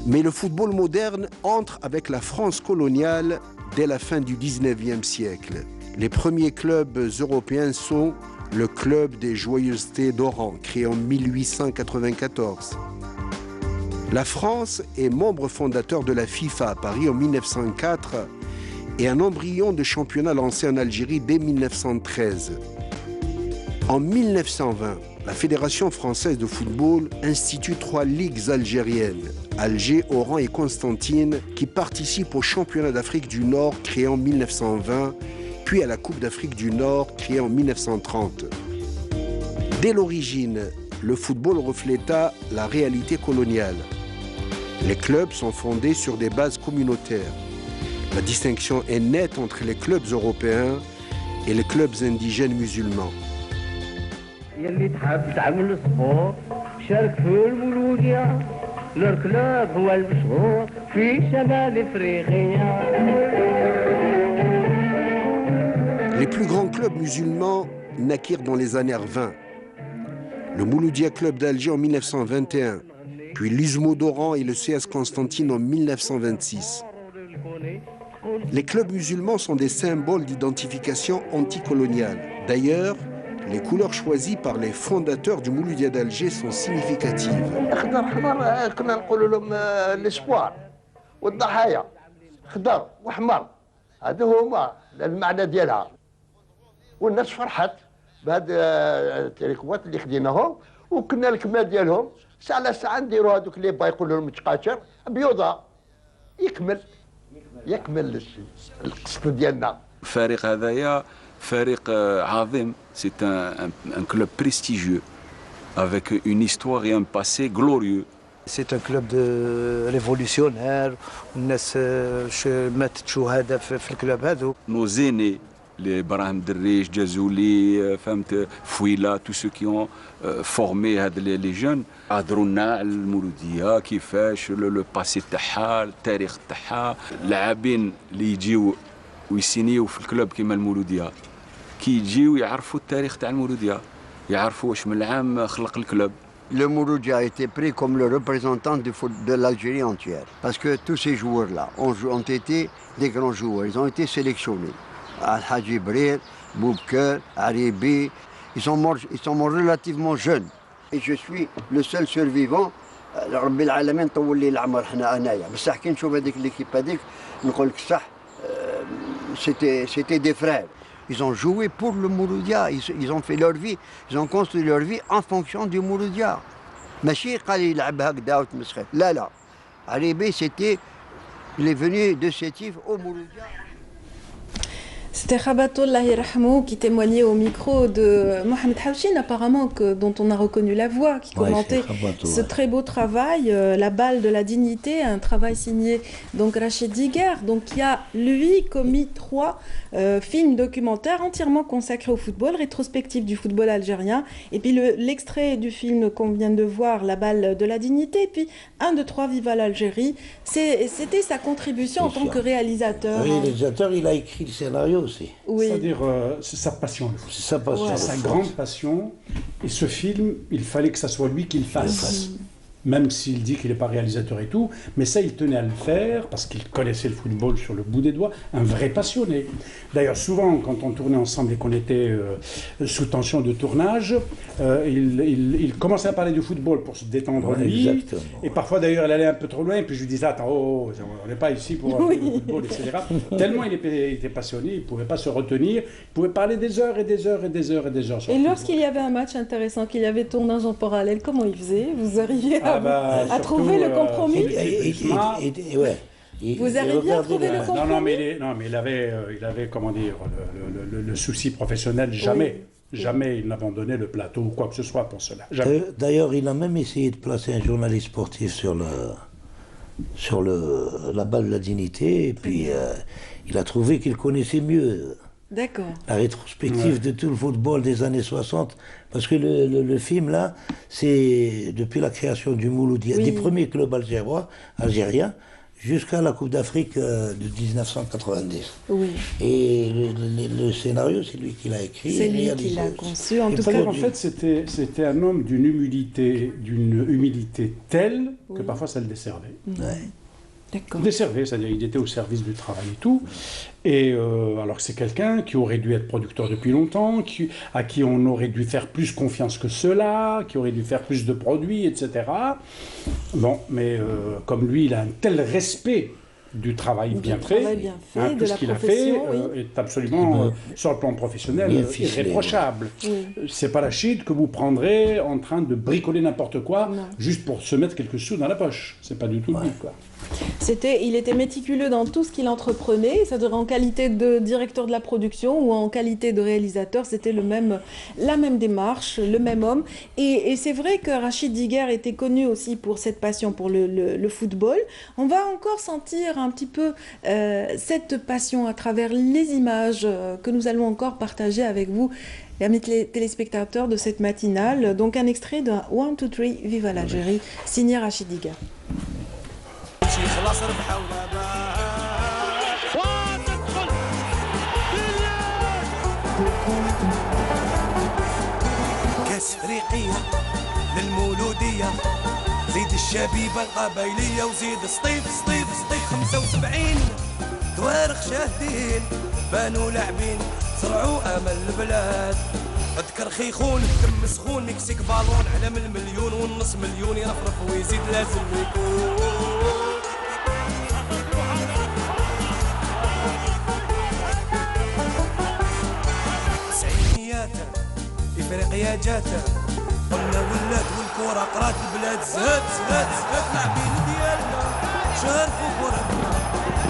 Mais le football moderne entre avec la France coloniale dès la fin du 19e siècle. Les premiers clubs européens sont le Club des Joyeusetés d'Oran, créé en 1894. La France est membre fondateur de la FIFA à Paris en 1904 et un embryon de championnat lancé en Algérie dès 1913. En 1920, la Fédération française de football institue 3 ligues algériennes, Alger, Oran et Constantine, qui participent au championnat d'Afrique du Nord créé en 1920, puis à la Coupe d'Afrique du Nord créée en 1930. Dès l'origine, le football refléta la réalité coloniale. Les clubs sont fondés sur des bases communautaires. La distinction est nette entre les clubs européens et les clubs indigènes musulmans. يلي تحب تعمل السبور شارك في المولودية الكلاب هو المشهور في شمال افريقيا. Les plus grands clubs musulmans naquirent dans les années 20. Le Mouloudia Club d'Alger en 1921, puis l'Uzmo d'Oran et le CS Constantine en 1926. Les clubs musulmans sont des symboles d'identification anticoloniale. D'ailleurs, les couleurs choisies par les fondateurs du Mouloudia d'Alger sont significatives. خضر حمر كنا نقولوا لهم الاسبوار والضحايا خضر واحمر هذا هما المعنى ديالها والناس فرحت بهاد التريكوات اللي خديناهم وكنا الكمال ديالهم ساعه على ساعه نديروا هذوك اللي با يقولوا لهم متقاشر بيوضه يكمل القصد ديالنا. الفريق هذايا فريق عظيم، سي ان كلوب بريستيجيeux avec une histoire et un passé glorieux. C'est un club de révolutionnaire والناس ماتت شهداء في الكلوب هذو. Nos aînés, les Brahim Derrish, Jazouli, فهمت فويلا, tous ceux qui ont formé les jeunes هضروا لنا على المولودية كيفاش لو باسي تاعها التاريخ تاعها. اللاعبين اللي يجيو ويسينيو في الكلوب كيما المولودية كي يجيو يعرفوا التاريخ تاع المولودية، يعرفوا واش من العام خلق الكلوب. Le Mouloudia a été pris comme le représentant de l'Algérie entière. Parce que tous ces joueurs-là ont été des grands joueurs. Ils ont été sélectionnés. Al-Hadji Brir, Boubker, Aribi, ils sont morts relativement jeunes. Et je suis le seul survivant. رب العالمين طول لي العمر حنا انايا بصح كي نشوف هذيك ليكيب هذيك نقول لك صح c'était des frères. Ils ont joué pour le Mouloudia, ils ont fait leur vie, ils ont construit leur vie en fonction du Mouloudia. ماشي قال يلعب هكذا وتمسخر. لا. Aribi c'était il est venu de Sétif au Mouloudia. C'était Rabato Allah Yerhamou qui témoignait au micro de Mohamed Hawchin, apparemment dont on a reconnu la voix, qui commentait ce très beau travail, La balle de la dignité, un travail signé donc Rachid Diguer, donc qui a lui commis 3 films documentaires entièrement consacrés au football, rétrospective du football algérien, et puis l'extrait du film qu'on vient de voir, La balle de la dignité, et puis 1, 2, 3, Viva l'Algérie. C'était sa contribution en tant que réalisateur. Le réalisateur, il a écrit le scénario. Oui. C'est-à-dire, c'est sa passion. C'est sa passion. C'est sa grande passion. Et ce film, il fallait que ça soit lui qui le fasse. Même s'il dit qu'il n'est pas réalisateur et tout, mais ça, il tenait à le faire parce qu'il connaissait le football sur le bout des doigts, un vrai passionné. D'ailleurs, souvent, quand on tournait ensemble et qu'on était sous tension de tournage, il commençait à parler du football pour se détendre lui. Exactement. Et parfois, d'ailleurs, il allait un peu trop loin, et puis je lui disais, attends, on n'est pas ici pour parler de football, etc. Tellement il était passionné, il ne pouvait pas se retenir, il pouvait parler des heures et des heures et des heures et des heures. Et lorsqu'il y avait un match intéressant, qu'il y avait tournage en parallèle, comment il faisait? Vous arriviez à trouver le compromis? Vous arriviez à trouver le compromis? Non, mais il avait comment dire, le souci professionnel, jamais. Jamais il n'abandonnait le plateau ou quoi que ce soit pour cela. D'ailleurs, il a même essayé de placer un journaliste sportif sur la balle de la dignité, et puis il a trouvé qu'il connaissait mieux la rétrospective de tout le football des années 60, parce que le film là, c'est depuis la création du Mouloudia, des premiers clubs algériens, jusqu'à la Coupe d'Afrique de 1990. Oui. Et le scénario, c'est lui qui l'a écrit. C'est lui qui l'a conçu. En tout cas, en fait, c'était un homme d'une humilité telle que parfois ça le desservait. Desservé, c'est-à-dire il était au service du travail et tout. Et alors que c'est quelqu'un qui aurait dû être producteur depuis longtemps, à qui on aurait dû faire plus confiance que cela, qui aurait dû faire plus de produits, etc. Bon, mais comme lui, il a un tel respect du travail bien fait, de tout ce la qu'il a fait oui. est absolument, sur le plan professionnel, irréprochable. Oui. C'est pas Rachid que vous prendrez en train de bricoler n'importe quoi, juste pour se mettre quelques sous dans la poche. C'est pas du tout le but, quoi. Il était méticuleux dans tout ce qu'il entreprenait, c'est-à-dire en qualité de directeur de la production ou en qualité de réalisateur, c'était la même démarche, le même homme. Et c'est vrai que Rachid Diguer était connu aussi pour cette passion pour le football. On va encore sentir un petit peu cette passion à travers les images que nous allons encore partager avec vous, amis téléspectateurs de cette matinale. Donc un extrait de 1, 2, 3, Viva l'Algérie, signé Rachid Diguer. خلاص ربحوا وتدخل كاس افريقيه للمولوديه زيد الشبيبه القبايليه وزيد سطيف 75 توارخ شاهدين بانوا لاعبين زرعوا امل البلاد اذكر خيخون دم سخون مكسيك بالون على من المليون والنص مليون يرفرف ويزيد لازم يكون افريقيا جاتا قلنا ولات والكره قرات البلاد زهد لاعبين ديالنا شاركوا كرتنا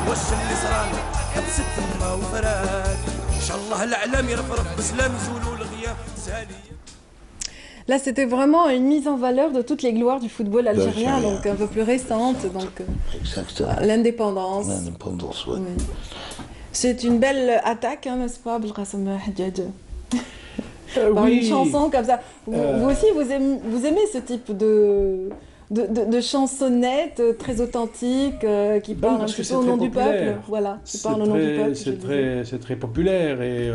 واش اللي صرانا حبست تما وفرات ان شاء الله الاعلام يرفرف بسلام يزولوا الغياب تسالي. Là, c'était vraiment une mise en valeur de toutes les gloires du football algérien, donc un peu plus récente, donc l'indépendance. L'indépendance, oui. C'est une belle attaque, hein, n'est-ce pas, Belkacem Hadjadj? Par Oui. une chanson comme ça. Vous aussi, vous aimez ce type de chansonnette très authentique qui parle un petit peu au nom du peuple. Voilà, qui parle au nom du peuple. C'est très populaire et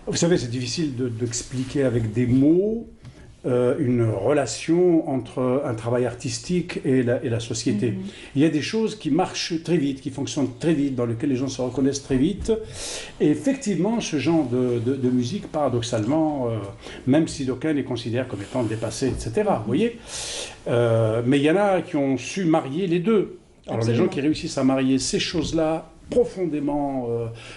vous savez, c'est difficile d'expliquer avec des mots une relation entre un travail artistique et la société. Il y a des choses qui marchent très vite, qui fonctionnent très vite, dans lesquelles les gens se reconnaissent très vite. Et effectivement, ce genre de musique, paradoxalement, même si d'aucuns les considèrent comme étant dépassés, etc., vous voyez, mais il y en a qui ont su marier les deux. Alors les gens qui réussissent à marier ces choses-là profondément,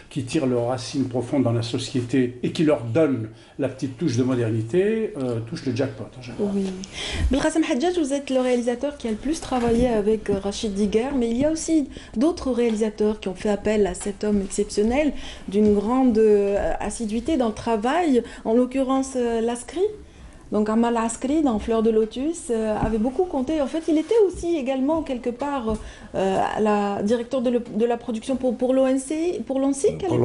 qui tirent leurs racines profondes dans la société et qui leur donnent la petite touche de modernité, touchent le jackpot en général. Oui. Belkacem Hadjadj, vous êtes le réalisateur qui a le plus travaillé avec Rachid Diguer, mais il y a aussi d'autres réalisateurs qui ont fait appel à cet homme exceptionnel, d'une grande assiduité dans le travail, en l'occurrence Laskri. Donc Amal Askri, dans Fleur de Lotus, avait beaucoup compté. En fait, il était aussi également quelque part directeur de la production pour l'ONC, pour l'ONSIC à l'époque. Pour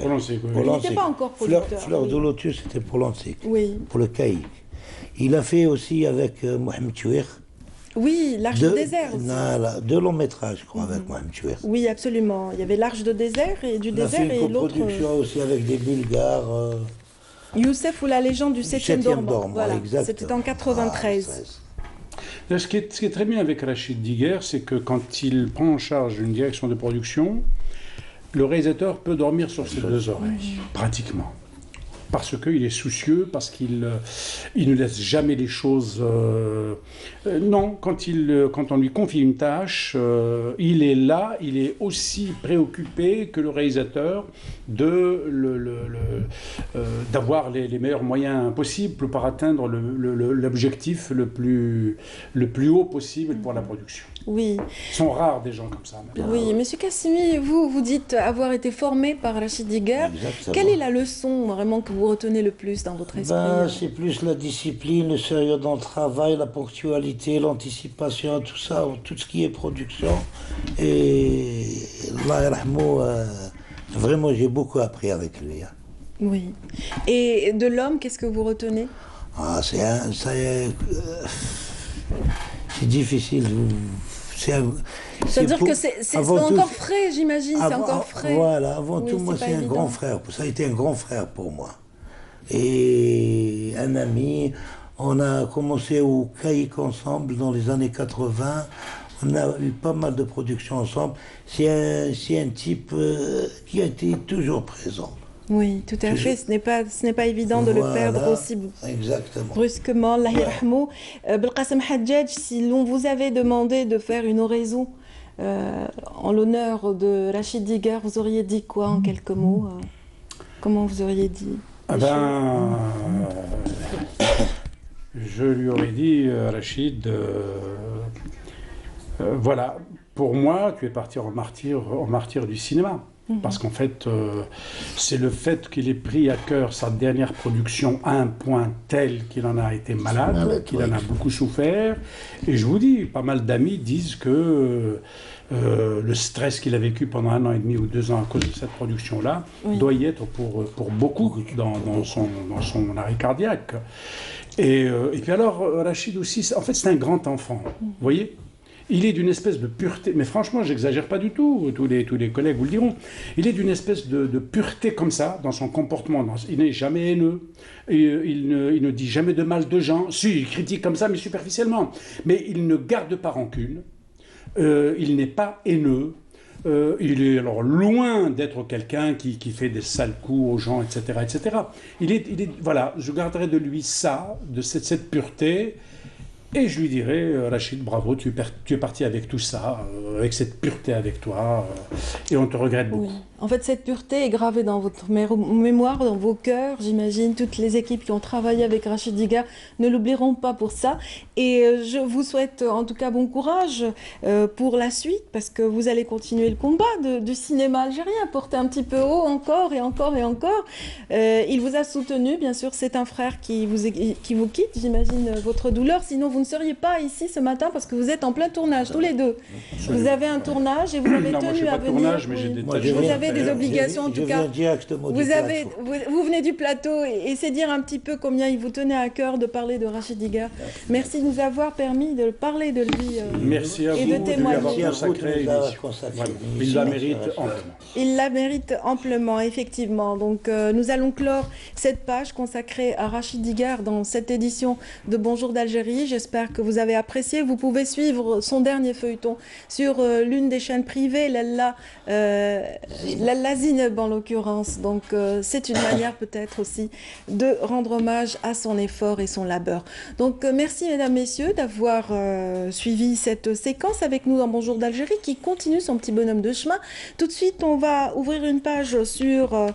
l'ONSIC, oui. Il n'était pas encore producteur. Fleur de Lotus, c'était pour l'ONSIC, oui. Pour le caïque. Il a fait aussi avec Mohamed Chouir. Oui, l'Arche de désert aussi. Deux longs métrages, je crois, avec Mohamed Chouir. Oui, absolument. Il y avait l'Arche de désert et du désert et l'autre. Il a fait une coproduction aussi avec des Bulgares. Youssef ou la légende du 7e dormant. Voilà, c'était en 93. Ce qui est très bien avec Rachid Diguer, c'est que quand il prend en charge une direction de production, le réalisateur peut dormir sur ses deux oreilles, pratiquement. Parce qu'il est soucieux, parce qu'il ne laisse jamais les choses... non, quand on lui confie une tâche, il est là, il est aussi préoccupé que le réalisateur d'avoir les meilleurs moyens possibles pour atteindre l'objectif le plus haut possible pour la production. Oui. Ils sont rares des gens comme ça. Oui, Monsieur Kassimi, vous dites avoir été formé par Rachid Diguer. Quelle est la leçon vraiment que vous retenez le plus dans votre esprit? C'est plus la discipline, le sérieux dans le travail, la ponctualité, l'anticipation, tout ça, tout ce qui est production. Et Allah yarhamou, vraiment j'ai beaucoup appris avec lui. Oui. Et de l'homme, qu'est-ce que vous retenez? C'est difficile. C'est-à-dire que c'est encore frais, j'imagine, c'est encore frais. Voilà, avant tout, moi, c'est un grand frère. Ça a été un grand frère pour moi. Et un ami, on a commencé au CAIC ensemble dans les années 80. On a eu pas mal de productions ensemble. C'est un type qui a été toujours présent. Oui, tout à fait. Ce n'est pas évident de le perdre aussi brusquement. Allah yarhamou. Belkacem Hadjadj, si l'on vous avait demandé de faire une oraison en l'honneur de Rachid Diguer, vous auriez dit quoi en quelques mots? Comment vous auriez dit? Je lui aurais dit, Rachid, voilà, pour moi, tu es parti en martyr du cinéma. Parce qu'en fait, c'est le fait qu'il ait pris à cœur sa dernière production à un point tel qu'il en a été malade, qu'il en a beaucoup souffert. Et je vous dis, pas mal d'amis disent que le stress qu'il a vécu pendant 1 an et demi ou 2 ans à cause de cette production-là doit y être pour beaucoup dans son arrêt cardiaque. Et puis alors, Rachid aussi, en fait, c'est un grand enfant, vous voyez ? Il est d'une espèce de pureté, mais franchement, j'exagère pas du tout, tous les collègues vous le diront. Il est d'une espèce de pureté comme ça, dans son comportement. Il n'est jamais haineux, il ne dit jamais de mal de gens. Si, il critique comme ça, mais superficiellement. Mais il ne garde pas rancune, il n'est pas haineux. Il est alors loin d'être quelqu'un qui fait des sales coups aux gens, etc., etc. Voilà, je garderai de lui ça, de cette pureté. Et je lui dirais, Rachid, bravo, tu es parti avec tout ça, avec cette pureté avec toi, et on te regrette beaucoup. Oui. En fait, cette pureté est gravée dans votre mémoire, dans vos cœurs, j'imagine. Toutes les équipes qui ont travaillé avec Rachid Diguer ne l'oublieront pas pour ça. Et je vous souhaite en tout cas bon courage pour la suite, parce que vous allez continuer le combat du cinéma algérien, porter un petit peu haut encore et encore et encore. Il vous a soutenu, bien sûr, c'est un frère qui vous quitte, j'imagine votre douleur. Sinon, vous ne seriez pas ici ce matin parce que vous êtes en plein tournage, tous les deux. Vous avez un tournage et vous avez tenu à venir. Tournage, mais j'ai des vous avez des obligations, en tout cas. Vous venez du plateau et c'est dire un petit peu combien il vous tenait à cœur de parler de Rachid Diguer. Merci de nous avoir permis de parler de lui. Merci à vous de lui avoir consacré une émission. Il la mérite amplement. Il la mérite amplement, effectivement. Donc nous allons clore cette page consacrée à Rachid Diguer dans cette édition de Bonjour d'Algérie. J'espère que vous avez apprécié. Vous pouvez suivre son dernier feuilleton sur l'une des chaînes privées, Lalla Zineb en l'occurrence. Donc c'est une manière peut-être aussi de rendre hommage à son effort et son labeur. Donc merci mesdames, messieurs d'avoir suivi cette séquence avec nous dans Bonjour d'Algérie qui continue son petit bonhomme de chemin. Tout de suite on va ouvrir une page sur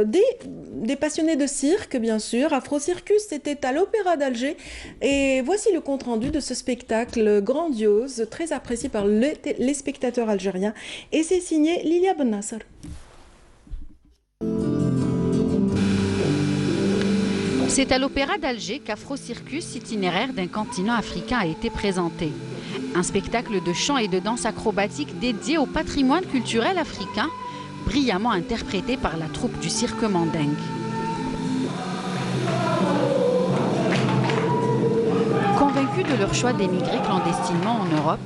des passionnés de cirque, bien sûr. Afro Circus, c'était à l'Opéra d'Alger et voici le compte-rendu de ce spectacle grandiose, très apprécié par les spectateurs algériens, et c'est signé Lilia Ben Nasser. C'est à l'Opéra d'Alger qu'Afro Circus, itinéraire d'un continent africain, a été présenté. Un spectacle de chant et de danse acrobatique dédié au patrimoine culturel africain, brillamment interprété par la troupe du cirque Mandingue. Convaincus de leur choix d'émigrer clandestinement en Europe,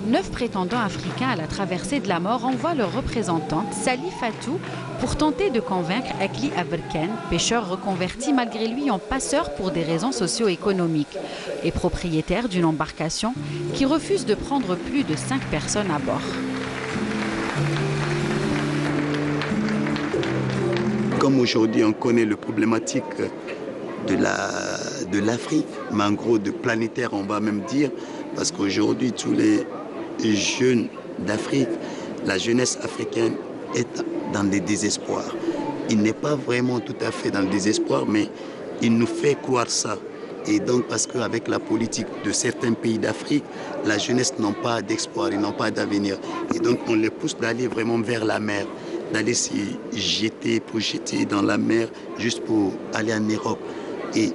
9 prétendants africains à la traversée de la mort envoient leur représentante, Sali Fatou, pour tenter de convaincre Akli Aberken, pêcheur reconverti malgré lui en passeur pour des raisons socio-économiques, et propriétaire d'une embarcation qui refuse de prendre plus de 5 personnes à bord. Comme aujourd'hui on connaît le problématique de l'Afrique, mais en gros de planétaire on va même dire, parce qu'aujourd'hui tous les jeunes d'Afrique, la jeunesse africaine est dans le désespoir. Il n'est pas vraiment tout à fait dans le désespoir, mais il nous fait croire ça. Et donc parce qu'avec la politique de certains pays d'Afrique, la jeunesse n'a pas d'espoir, ils n'ont pas d'avenir. Et donc on les pousse d'aller vraiment vers la mer, d'aller se projeter dans la mer juste pour aller en Europe. Et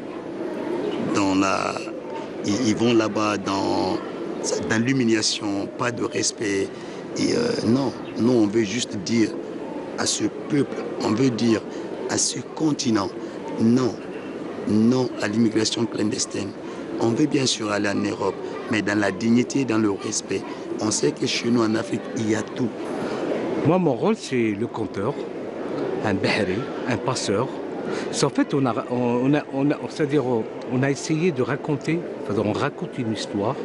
ils vont là-bas dans l'humiliation, pas de respect. Et non, on veut juste dire à ce peuple, on veut dire à ce continent, non à l'immigration clandestine. On veut bien sûr aller en Europe, mais dans la dignité, dans le respect. On sait que chez nous en Afrique, il y a tout. Moi, mon rôle, c'est le conteur, un bahri, un passeur. En fait, on a essayé de raconter, on raconte une histoire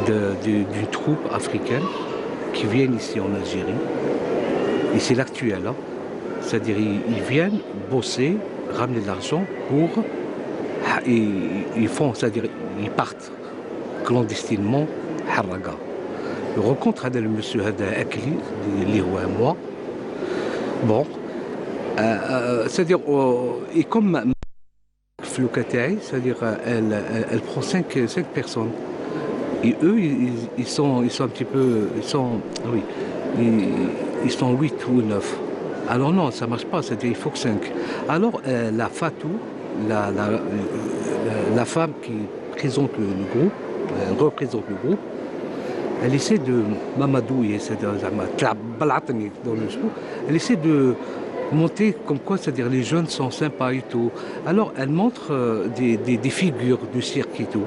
d'une troupe africaine qui viennent ici en Algérie. Et c'est l'actuel. Hein. C'est-à-dire ils viennent bosser, ramener de l'argent pour... Ils partent clandestinement Harraga. rencontre هذا المسيو هذا أكلي اللي هو moi. Bon, c'est-à-dire, et comme Floukataï, c'est-à-dire, elle prend 5 personnes. Et eux, ils sont un petit peu, oui, ils sont 8 ou 9. Alors non, ça ne marche pas, c'est-à-dire il faut que 5. Alors la Fatou, la femme qui présente le groupe, représente le groupe, elle essaie de mamadouiller, c'est-à-dire dans le show, elle essaie de monter comme quoi, c'est-à-dire les jeunes sont sympas et tout. Alors elle montre des figures du cirque et tout.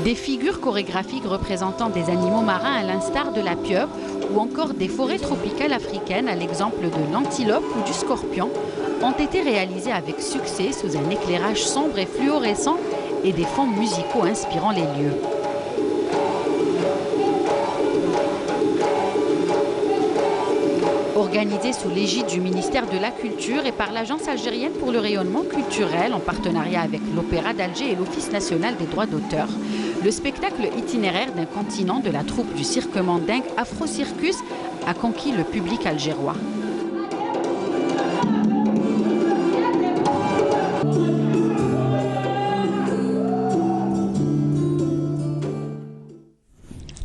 Des figures chorégraphiques représentant des animaux marins à l'instar de la pieuvre ou encore des forêts tropicales africaines à l'exemple de l'antilope ou du scorpion ont été réalisées avec succès sous un éclairage sombre et fluorescent et des fonds musicaux inspirant les lieux. Organisé sous l'égide du ministère de la Culture et par l'Agence algérienne pour le rayonnement culturel en partenariat avec l'Opéra d'Alger et l'Office national des droits d'auteur, le spectacle itinéraire d'un continent de la troupe du cirque mandingue Afro Circus a conquis le public algérois.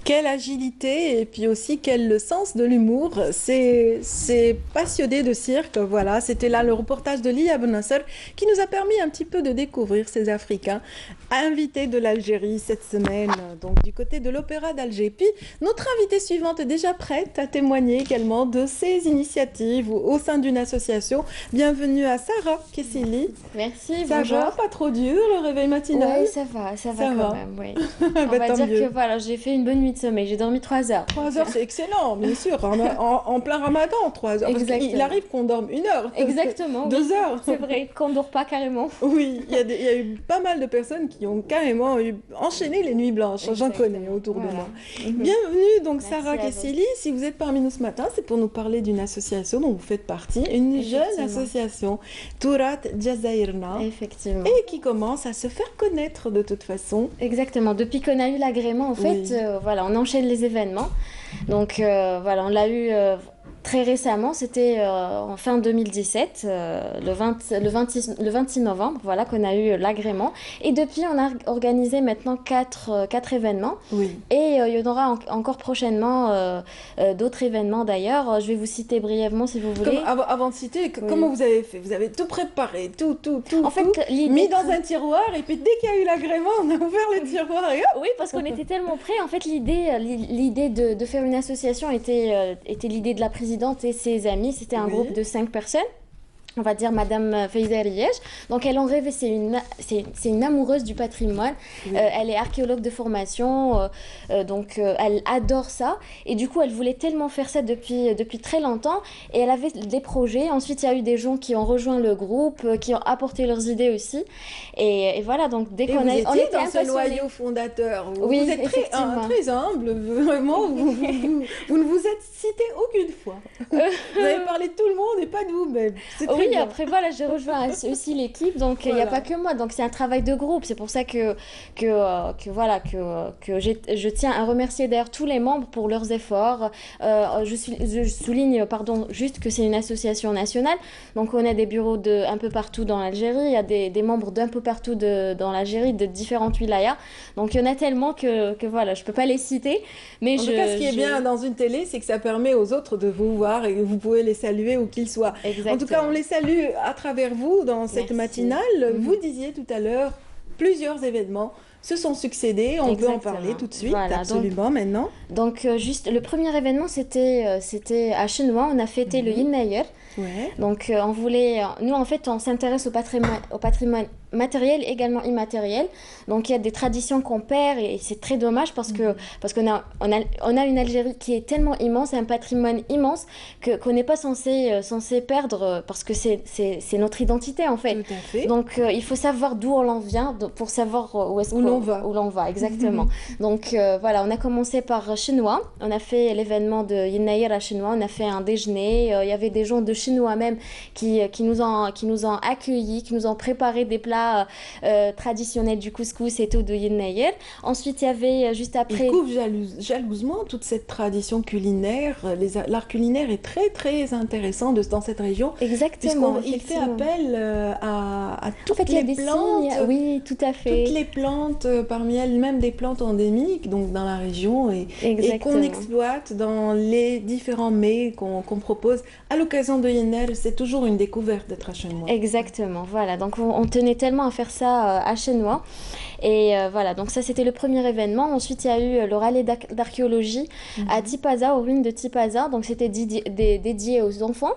Quelle agilité et puis aussi quel sens de l'humour. C'est passionné de cirque. Voilà, c'était là le reportage de Lia Benasser qui nous a permis un petit peu de découvrir ces Africains invités de l'Algérie cette semaine, donc du côté de l'Opéra d'Alger. Puis notre invitée suivante est déjà prête à témoigner également de ses initiatives au sein d'une association. Bienvenue à Sarah Kessili. Merci, ça bonjour. va, pas trop dur le réveil matinal? Oui, ça va quand même, oui. On Bah, va tant dire mieux. que voilà, j'ai fait une bonne nuit de sommeil, j'ai dormi 3 heures. 3 heures, c'est excellent, bien sûr. En plein ramadan, 3 heures. Parce Exactement. qu'il arrive qu'on dorme 1 heure. Exactement. 2 heures. C'est vrai qu'on ne dort pas carrément. Oui, il y a eu pas mal de personnes qui ont carrément enchaîné les nuits blanches. J'en connais autour de moi. Bienvenue, donc Sarah Kessili. Si vous êtes parmi nous ce matin, c'est pour nous parler d'une association dont vous faites partie, une jeune association, Tourat Jazairna. Effectivement. Et qui commence à se faire connaître de toute façon. Exactement. Depuis qu'on a eu l'agrément, en fait, voilà, on enchaîne les événements. Donc voilà, on l'a eu très récemment, c'était en fin 2017, le 26 novembre, voilà, qu'on a eu l'agrément. Et depuis, on a organisé maintenant 4 événements. Oui. Et il y en aura encore prochainement d'autres événements d'ailleurs. Je vais vous citer brièvement si vous voulez. Avant de citer, comment vous avez fait? Vous avez tout préparé, tout en fait, mis dans un tiroir et puis dès qu'il y a eu l'agrément, on a ouvert le tiroir et hop. Oui, parce qu'on était tellement prêts. En fait, l'idée de faire une association était l'idée de la présidente et ses amis. C'était un groupe de 5 personnes. On va dire Madame Faiza Riech. Donc elle en rêvait, c'est une amoureuse du patrimoine. Elle est archéologue de formation, donc elle adore ça. Et du coup, elle voulait tellement faire ça depuis très longtemps. Et elle avait des projets. Ensuite, il y a eu des gens qui ont rejoint le groupe, qui ont apporté leurs idées aussi. Et voilà, donc dès qu'on a... On était dans ce noyau fondateur. Oui, vous êtes très humble, vraiment. Vous ne vous êtes cité aucune fois. Vous avez parlé de tout le monde et pas de vous-même. Oui, après voilà, j'ai rejoint aussi l'équipe, donc il n'y a pas que moi, donc c'est un travail de groupe. C'est pour ça que je tiens à remercier d'ailleurs tous les membres pour leurs efforts. Je souligne juste que c'est une association nationale, donc on a des bureaux un peu partout dans l'Algérie, il y a des membres d'un peu partout dans l'Algérie, de différentes wilayas, donc il y en a tellement que voilà, je ne peux pas les citer. Mais en tout cas, ce qui est bien dans une télé, c'est que ça permet aux autres de vous voir et vous pouvez les saluer où qu'ils soient. Exactement. En tout cas, on les salue à travers vous dans cette matinale. Vous disiez tout à l'heure, plusieurs événements se sont succédés. On peut en parler tout de suite, voilà, absolument, maintenant. Donc, juste, le premier événement, c'était à Chenois. On a fêté le Yinnayer. Ouais. Donc, nous, en fait, on s'intéresse au patrimoine matériel, également immatériel. Donc, il y a des traditions qu'on perd et c'est très dommage parce qu'on a une Algérie qui est tellement immense, un patrimoine immense qu'on n'est pas censé perdre parce que c'est notre identité, en fait. Tout à fait. Donc, il faut savoir d'où on en vient pour savoir où l'on va, exactement. Donc, voilà, on a commencé par chinois. On a fait l'événement de Yennaïra chinois. On a fait un déjeuner. Il y avait des gens de chinois même qui nous ont accueillis, qui nous ont préparé des plats traditionnels du couscous et tout de Yennaïr. Ensuite, il y avait juste après... Ils couvrent jalousement toute cette tradition culinaire. L'art culinaire est très très intéressant dans cette région. Exactement. Il fait appel à toutes les plantes. Oui, tout à fait. Toutes les plantes, parmi elles même des plantes endémiques, donc dans la région, et qu'on exploite dans les différents mets qu'on propose à l'occasion de Yennaïr. C'est toujours une découverte d'être à Chenois. Exactement, voilà. Donc on tenait tellement à faire ça à Chenois. Et voilà, donc ça c'était le premier événement. Ensuite il y a eu le rallye d'archéologie à Tipaza, aux ruines de Tipaza. Donc c'était dédié aux enfants.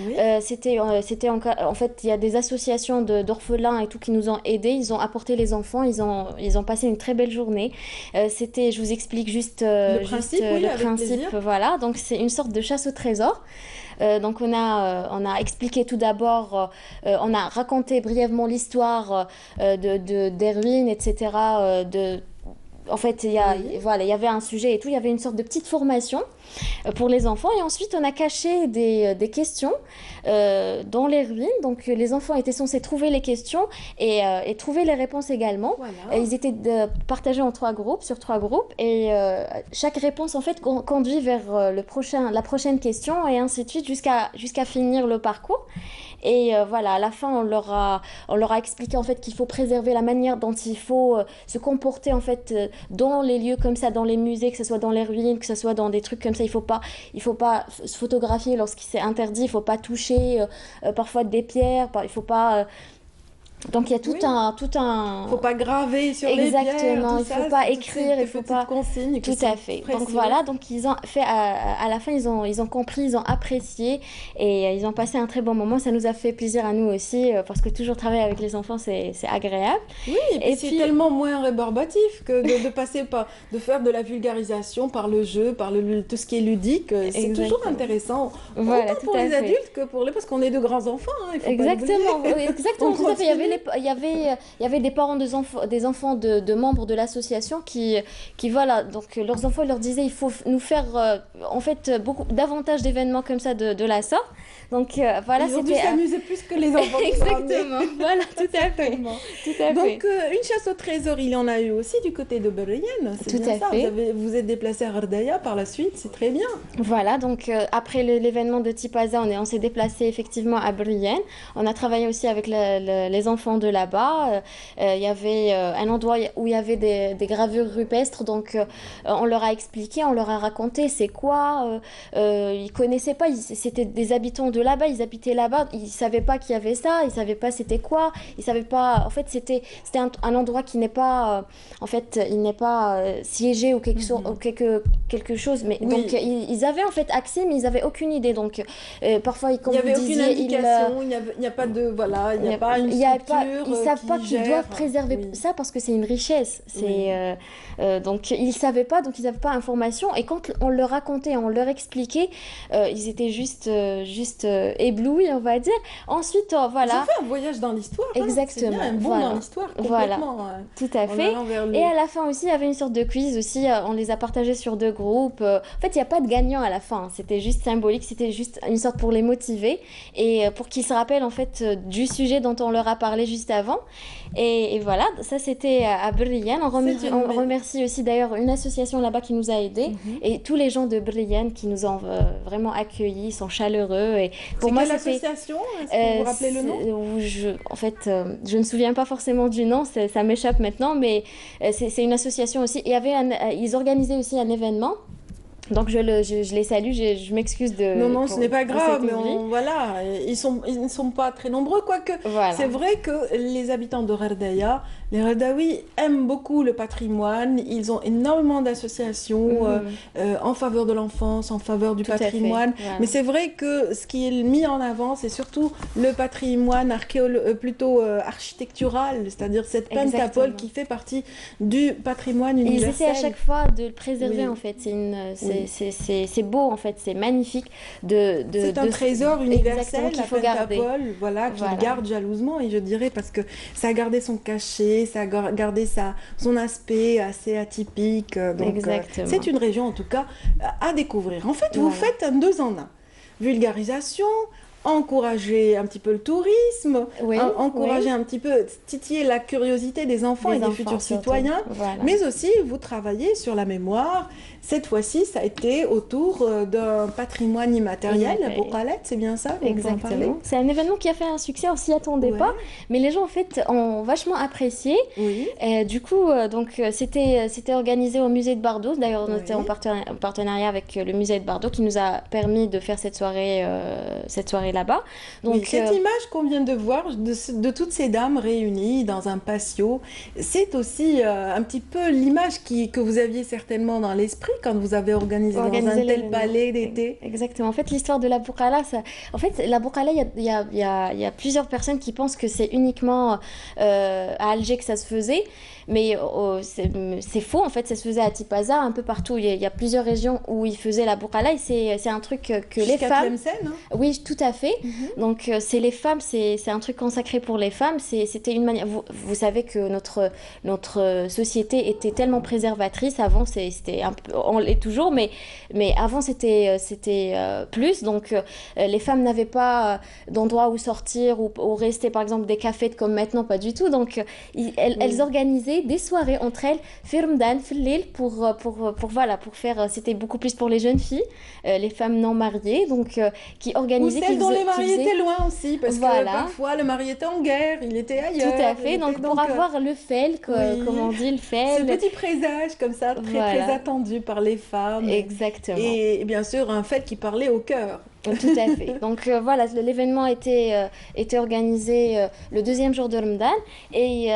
Oui. C'était en fait il y a des associations d'orphelins et tout qui nous ont aidés. Ils ont apporté les enfants, ils ont passé une très belle journée. Je vous explique juste le principe. Voilà, donc c'est une sorte de chasse au trésor. Donc on a expliqué tout d'abord, on a raconté brièvement l'histoire des ruines, etc. En fait, il y avait un sujet et tout, il y avait une sorte de petite formation pour les enfants. Et ensuite, on a caché des questions dans les ruines. Donc, les enfants étaient censés trouver les questions et trouver les réponses également. Voilà. Ils étaient partagés en 3 groupes, sur 3 groupes. Et chaque réponse, en fait, conduit vers la prochaine question et ainsi de suite jusqu'à finir le parcours. Et voilà, à la fin, on leur a expliqué en fait qu'il faut préserver la manière dont il faut se comporter en fait dans les lieux comme ça, dans les musées, que ce soit dans les ruines, que ce soit dans des trucs comme ça. Il faut pas se photographier lorsqu'il c'est interdit. Il faut pas toucher parfois des pierres. Il faut pas donc il y a tout un... Faut pas graver sur les pierres. Exactement, il faut pas écrire, il faut pas... consignes. Tout à fait. Donc voilà, donc ils ont fait à la fin ils ont compris, ils ont apprécié et ils ont passé un très bon moment. Ça nous a fait plaisir à nous aussi parce que toujours travailler avec les enfants c'est agréable. Oui, et puis c'est tellement moins rébarbatif que de faire de la vulgarisation par le jeu, par tout ce qui est ludique. C'est toujours intéressant. Voilà, autant pour les adultes que pour parce qu'on est de grands enfants. Hein, exactement, tout à fait. Il y avait des parents des enfants de membres de l'association qui voilà, donc leurs enfants leur disaient il faut nous faire en fait davantage d'événements comme ça de la sorte. Donc voilà, ils ont dû s'amuser plus que les enfants. Exactement, voilà, tout à fait. Donc une chasse au trésor, il y en a eu aussi du côté de Berrienne. Tout à fait. Vous êtes déplacé à Ardaya par la suite, c'est très bien. Voilà, donc après l'événement de Tipaza, on s'est déplacé effectivement à Berrienne. On a travaillé aussi avec les enfants de là-bas. Il y avait un endroit où il y avait des gravures rupestres, donc on leur a expliqué, on leur a raconté c'est quoi. Ils connaissaient pas, c'était des habitants de là-bas, ils habitaient là-bas, ils savaient pas qu'il y avait ça, ils savaient pas c'était quoi, ils savaient pas. En fait, c'était un endroit qui n'est pas, en fait, il n'est pas siégé ou quelque chose. Mais donc ils avaient en fait accès, mais ils avaient aucune idée. Donc parfois, comme il y avait vous disiez, aucune indication, il n'y a pas de voilà, il n'y a pas une structure. Ils savent pas qu'ils doivent préserver ça parce que c'est une richesse. Donc ils savaient pas, donc ils n'avaient pas information. Et quand on leur racontait, on leur expliquait, ils étaient juste éblouis, on va dire. Ensuite, voilà. Ils ont fait un voyage dans l'histoire. Exactement. C'est bien, un bond dans l'histoire complètement. Voilà. Tout à fait. Et à la fin aussi, il y avait une sorte de quiz aussi. On les a partagés sur 2 groupes. En fait, il n'y a pas de gagnant à la fin. C'était juste symbolique. C'était juste une sorte pour les motiver et pour qu'ils se rappellent en fait du sujet dont on leur a parlé juste avant. Et voilà, ça c'était à Berrienne. On remercie aussi d'ailleurs une association là-bas qui nous a aidés et tous les gens de Berrienne qui nous ont vraiment accueillis, sont chaleureux. Et pour moi, quelle association? Est-ce que vous vous rappelez le nom? En fait, je ne me souviens pas forcément du nom, ça m'échappe maintenant, mais c'est une association aussi. Ils organisaient aussi un événement. Donc je les salue, je m'excuse de... Non, ce n'est pas grave, mais voilà, ils ne sont pas très nombreux, quoique c'est vrai que les habitants de Ardaya, les Ardaouis aiment beaucoup le patrimoine, ils ont énormément d'associations en faveur de l'enfance, en faveur du patrimoine, mais c'est vrai que ce qui est mis en avant, c'est surtout le patrimoine architectural, c'est-à-dire cette pentapole qui fait partie du patrimoine universel. Ils essaient à chaque fois de le préserver en fait, c'est c'est beau en fait, c'est magnifique. C'est un trésor universel, qu'il faut garder. Voilà, qu'il garde jalousement, et je dirais, parce que ça a gardé son cachet, ça a gardé son aspect assez atypique. Donc, c'est une région en tout cas à découvrir. En fait, vous faites un 2 en 1. Vulgarisation, encourager un petit peu le tourisme, encourager un petit peu, titiller la curiosité des enfants et des futurs citoyens, mais aussi vous travaillez sur la mémoire. Cette fois-ci, ça a été autour d'un patrimoine immatériel, la Bouqalet, c'est bien ça? Exactement. C'est un événement qui a fait un succès, on s'y attendait pas, mais les gens en fait ont vachement apprécié. Et du coup, donc c'était organisé au musée de Bardo. D'ailleurs, on était en partenariat avec le musée de Bardo qui nous a permis de faire cette soirée là-bas. Donc cette image qu'on vient de voir de toutes ces dames réunies dans un patio, c'est aussi un petit peu l'image que vous aviez certainement dans l'esprit quand vous avez organisé dans un tel palais d'été. Exactement. En fait, l'histoire de la Bouqala, en fait, la Bouqala, il y a plusieurs personnes qui pensent que c'est uniquement à Alger que ça se faisait. Mais c'est faux, en fait, ça se faisait à Tipaza, un peu partout. Il y a plusieurs régions où ils faisaient la Bouqala et c'est un truc que les femmes... Tlemcen, hein? Oui, tout à fait. Donc, c'est les femmes, c'est un truc consacré pour les femmes. C'était une manière... Vous savez que notre société était tellement préservatrice. Avant, c'était un peu... On l'est toujours, mais avant, c'était plus. Donc, les femmes n'avaient pas d'endroit où sortir ou rester, par exemple, des cafés comme maintenant, pas du tout. Donc, elles organisaient des soirées entre elles, Firmdan, Fillil, pour faire, c'était beaucoup plus pour les jeunes filles, les femmes non mariées, donc qui organisaient. Ou celles dont les maris étaient loin aussi, parce que parfois le mari était en guerre, il était ailleurs. Tout à fait, donc pour avoir le fel, comme on dit, le fel. Ce petit présage comme ça, très attendu par les femmes. Exactement. Et bien sûr, un fel qui parlait au cœur. Tout à fait. Donc voilà, l'événement était organisé le 2e jour de Ramadan et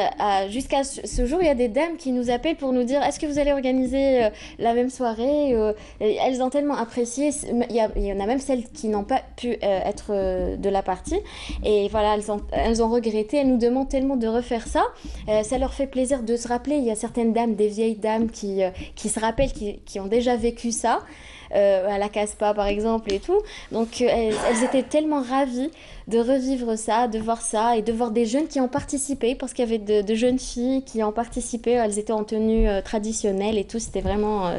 jusqu'à ce jour, il y a des dames qui nous appellent pour nous dire est-ce que vous allez organiser la même soirée Elles ont tellement apprécié. Il y en a même celles qui n'ont pas pu être de la partie et voilà, elles ont regretté. Elles nous demandent tellement de refaire ça. Ça leur fait plaisir de se rappeler. Il y a certaines dames, des vieilles dames qui se rappellent, qui ont déjà vécu ça. À la Caspa par exemple et tout, donc elles étaient tellement ravies de revivre ça, de voir ça et de voir des jeunes qui ont participé parce qu'il y avait de jeunes filles qui ont participé, elles étaient en tenue traditionnelle et tout, c'était vraiment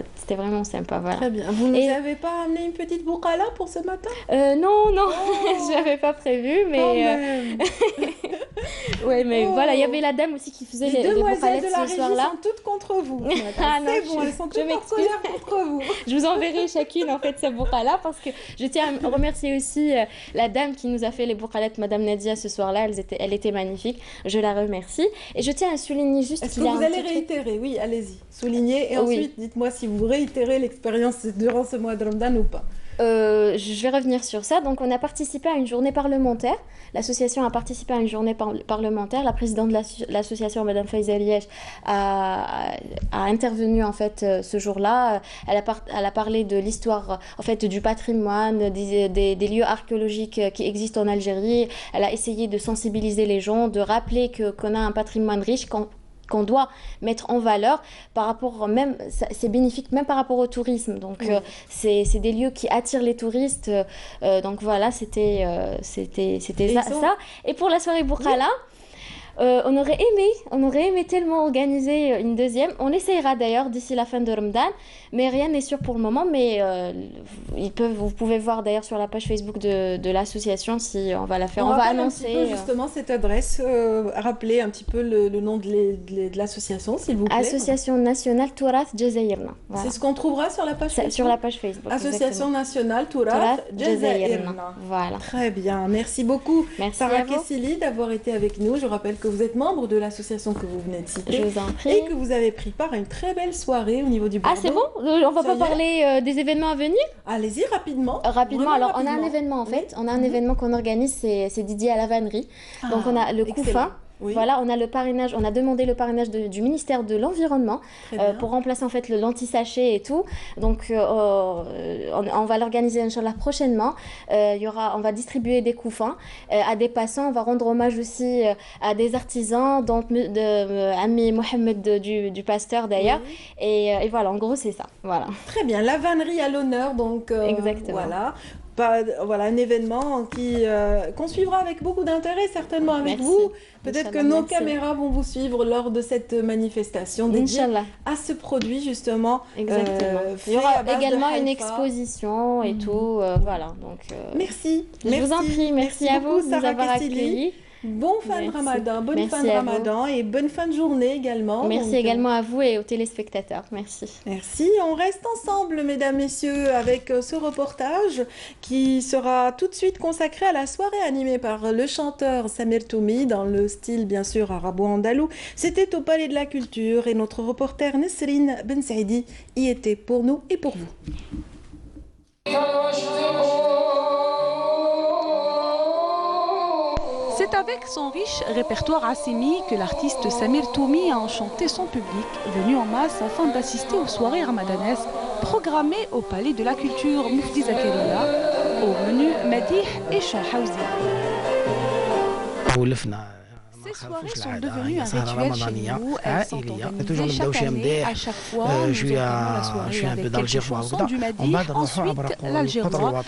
sympa, voilà. Très bien. Vous nous avez pas amené une petite bouqala pour ce matin? Non, je l'avais pas prévu, mais ouais, mais voilà, il y avait la dame aussi qui faisait les demoiselles de la ce soir-là. sont toutes contre vous. Ah non, c'est bon, elles sont toutes en colère contre vous. Je vous enverrai chacune en fait ce bouqala parce que je tiens à remercier aussi la dame qui nous a fait les bouqalettes, Madame Nadia, ce soir-là. Elle était magnifique. Je la remercie. Et je tiens à souligner juste qu'il y a un petit truc. Est-ce que vous allez réitérer? Oui, allez-y. Soulignez et ensuite dites-moi si vous réitérez l'expérience durant ce mois de Ramadan ou pas. Je vais revenir sur ça. Donc, on a participé à une journée parlementaire. L'association a participé à une journée parlementaire. La présidente de l'association, Madame Faiza Liège, a intervenu en fait ce jour-là. Elle a parlé de l'histoire en fait du patrimoine, des lieux archéologiques qui existent en Algérie. Elle a essayé de sensibiliser les gens, de rappeler qu'on a un patrimoine riche, qu'on doit mettre en valeur par rapport même, c'est bénéfique même par rapport au tourisme. Donc c'est des lieux qui attirent les touristes. Donc voilà, c'était ça. Et pour la soirée Bouqala, on aurait aimé tellement organiser une deuxième. On essayera d'ailleurs d'ici la fin de Ramadan, mais rien n'est sûr pour le moment. Mais vous pouvez voir d'ailleurs sur la page Facebook de l'association si on va la faire. On va annoncer un petit peu justement cette adresse. Rappeler un petit peu le nom de l'association, s'il vous plaît. Association nationale Tourath Jazairna. Voilà. C'est ce qu'on trouvera sur la page Facebook. Sur la page Facebook. Association nationale Tourath Jazairna. Voilà. Très bien. Merci beaucoup, Sarah à vous. Kessili, d'avoir été avec nous. Je rappelle que vous êtes membre de l'association que vous venez de citer. Je vous en prie. Et que vous avez pris part à une très belle soirée au niveau du Bordeaux. Ah, c'est bon? On va pas parler des événements à venir? Allez-y, rapidement. Rapidement. Alors, on a un événement en fait. On a un événement qu'on organise, c'est Didier à la vannerie. Donc, on a le Koufa. Oui. Voilà, on a le parrainage, on a demandé le parrainage du ministère de l'Environnement pour remplacer en fait l'anti-sachet et tout. Donc on va l'organiser Inch'Allah prochainement. On va distribuer des couffins à des passants. On va rendre hommage aussi à des artisans, donc Ami Mohamed du pasteur d'ailleurs. Oui. Et voilà, en gros c'est ça. Voilà. Très bien, la vannerie à l'honneur, donc exactement. Voilà. Voilà, un événement qu'on suivra avec beaucoup d'intérêt, certainement avec vous. Peut-être que nos caméras vont vous suivre lors de cette manifestation dédiée à ce produit, justement. Exactement. Il y aura également une exposition et tout. Voilà. Donc, merci. Je vous en prie. Merci à vous de nous avoir accueillis. Bon fin de Ramadan, bonne fin de Ramadan et bonne fin de journée également. Merci également à vous et aux téléspectateurs. Merci. Merci. On reste ensemble, mesdames, messieurs, avec ce reportage qui sera tout de suite consacré à la soirée animée par le chanteur Samir Toumi dans le style, bien sûr, arabo-andalou. C'était au Palais de la Culture et notre reporter Nesrine Ben Saidi y était pour nous et pour vous. C'est avec son riche répertoire assimi que l'artiste Samir Toumi a enchanté son public, venu en masse afin d'assister aux soirées ramadanesques programmées au Palais de la Culture Moufti Zakaria, au menu Madih et chant Haouzi. Ces soirées sont devenues un rituel chez nous. Elles sont organisées chaque année. À chaque fois, nous alternons la soirée avec quelques chansons du Madih, ensuite l'Algérois.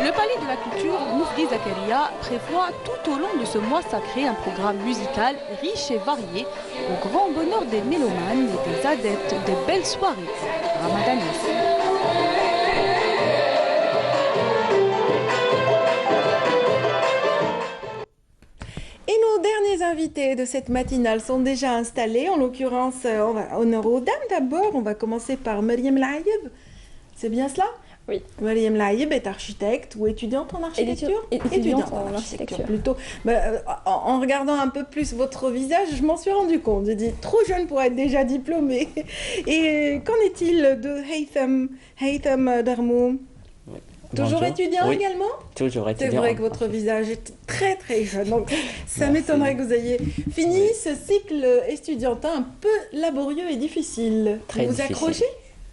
Le Palais de la Culture Moufti Zakaria prévoit tout au long de ce mois sacré un programme musical riche et varié au grand bonheur des mélomanes et des adeptes des belles soirées ramadanesques. Et nos derniers invités de cette matinale sont déjà installés. En l'occurrence, on va honneur aux dames d'abord. On va commencer par Mariam Laïeb. C'est bien cela ? Oui. Mariam Laïeb est architecte ou étudiante en architecture ? Étudiante en architecture. Plutôt. En regardant un peu plus votre visage, je m'en suis rendu compte. J'ai dit, trop jeune pour être déjà diplômée. Et qu'en est-il de Haytham Darmoum ? Oui. Toujours Bonjour. étudiant également ? Toujours étudiant. C'est vrai que votre visage est très très jeune, donc ça m'étonnerait que vous ayez fini ce cycle estudiantin un peu laborieux et difficile. Très vous difficile. accrochez ?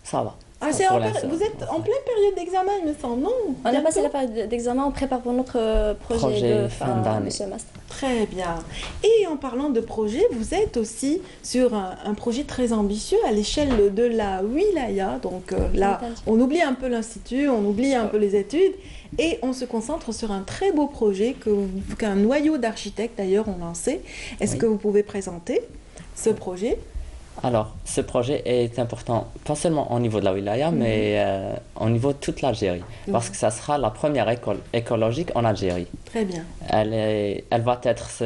Ça va. Ah, vous êtes en pleine période d'examen, il me semble, non ? On a passé la période d'examen, on prépare pour notre projet de fin d'année. Très bien. Et en parlant de projet, vous êtes aussi sur un projet très ambitieux à l'échelle de la Wilaya. Donc là, on oublie un peu l'institut, on oublie un peu les études et on se concentre sur un très beau projet qu'un noyau d'architectes d'ailleurs ont lancé. Est-ce que vous pouvez présenter ce projet ? Alors, ce projet est important, pas seulement au niveau de la Wilaya, mais au niveau de toute l'Algérie, parce que ça sera la première école écologique en Algérie. Très bien. Elle va être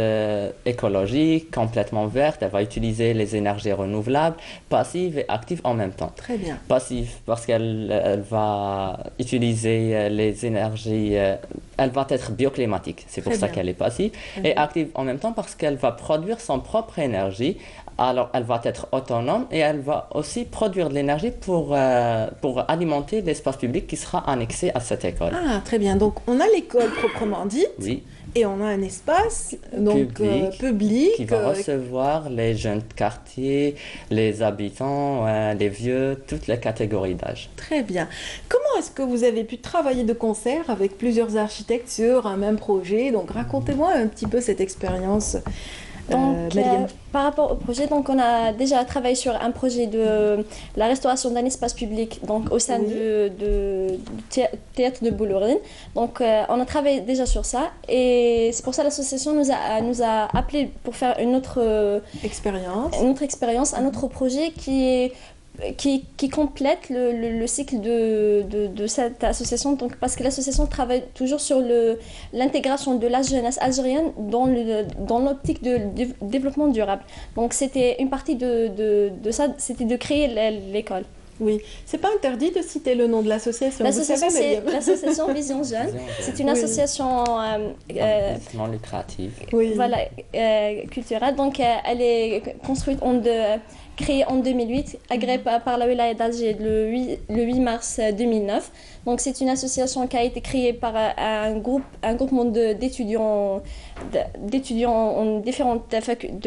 écologique, complètement verte, elle va utiliser les énergies renouvelables, passives et actives en même temps. Très bien. Passive, parce qu'elle va utiliser les énergies, elle va être bioclimatique, c'est pour ça qu'elle est passive, et active en même temps parce qu'elle va produire son propre énergie. Alors, elle va être autonome et elle va aussi produire de l'énergie pour alimenter l'espace public qui sera annexé à cette école. Ah, très bien. Donc, on a l'école proprement dite. Oui. Et on a un espace public qui va recevoir les jeunes de quartier, les habitants, les vieux, toutes les catégories d'âge. Très bien. Comment est-ce que vous avez pu travailler de concert avec plusieurs architectes sur un même projet ? Donc, racontez-moi un petit peu cette expérience. Donc, par rapport au projet, donc on a déjà travaillé sur un projet de la restauration d'un espace public donc au sein du théâtre de Boulourine. Donc on a travaillé déjà sur ça et c'est pour ça que l'association nous a appelé pour faire une autre expérience, un autre projet qui complète le cycle de cette association, donc, parce que l'association travaille toujours sur l'intégration de la jeunesse algérienne dans l'optique de développement durable. Donc c'était une partie de ça, c'était de créer l'école. Oui, c'est pas interdit de citer le nom de l'association. L'association, c'est l'association Vision Jeune. C'est une association non lucrative. Voilà, culturelle. Donc elle est construite créé en 2008, agréé par la Wilaya d'Alger le 8 mars 2009. Donc c'est une association qui a été créée par un groupement d'étudiants en de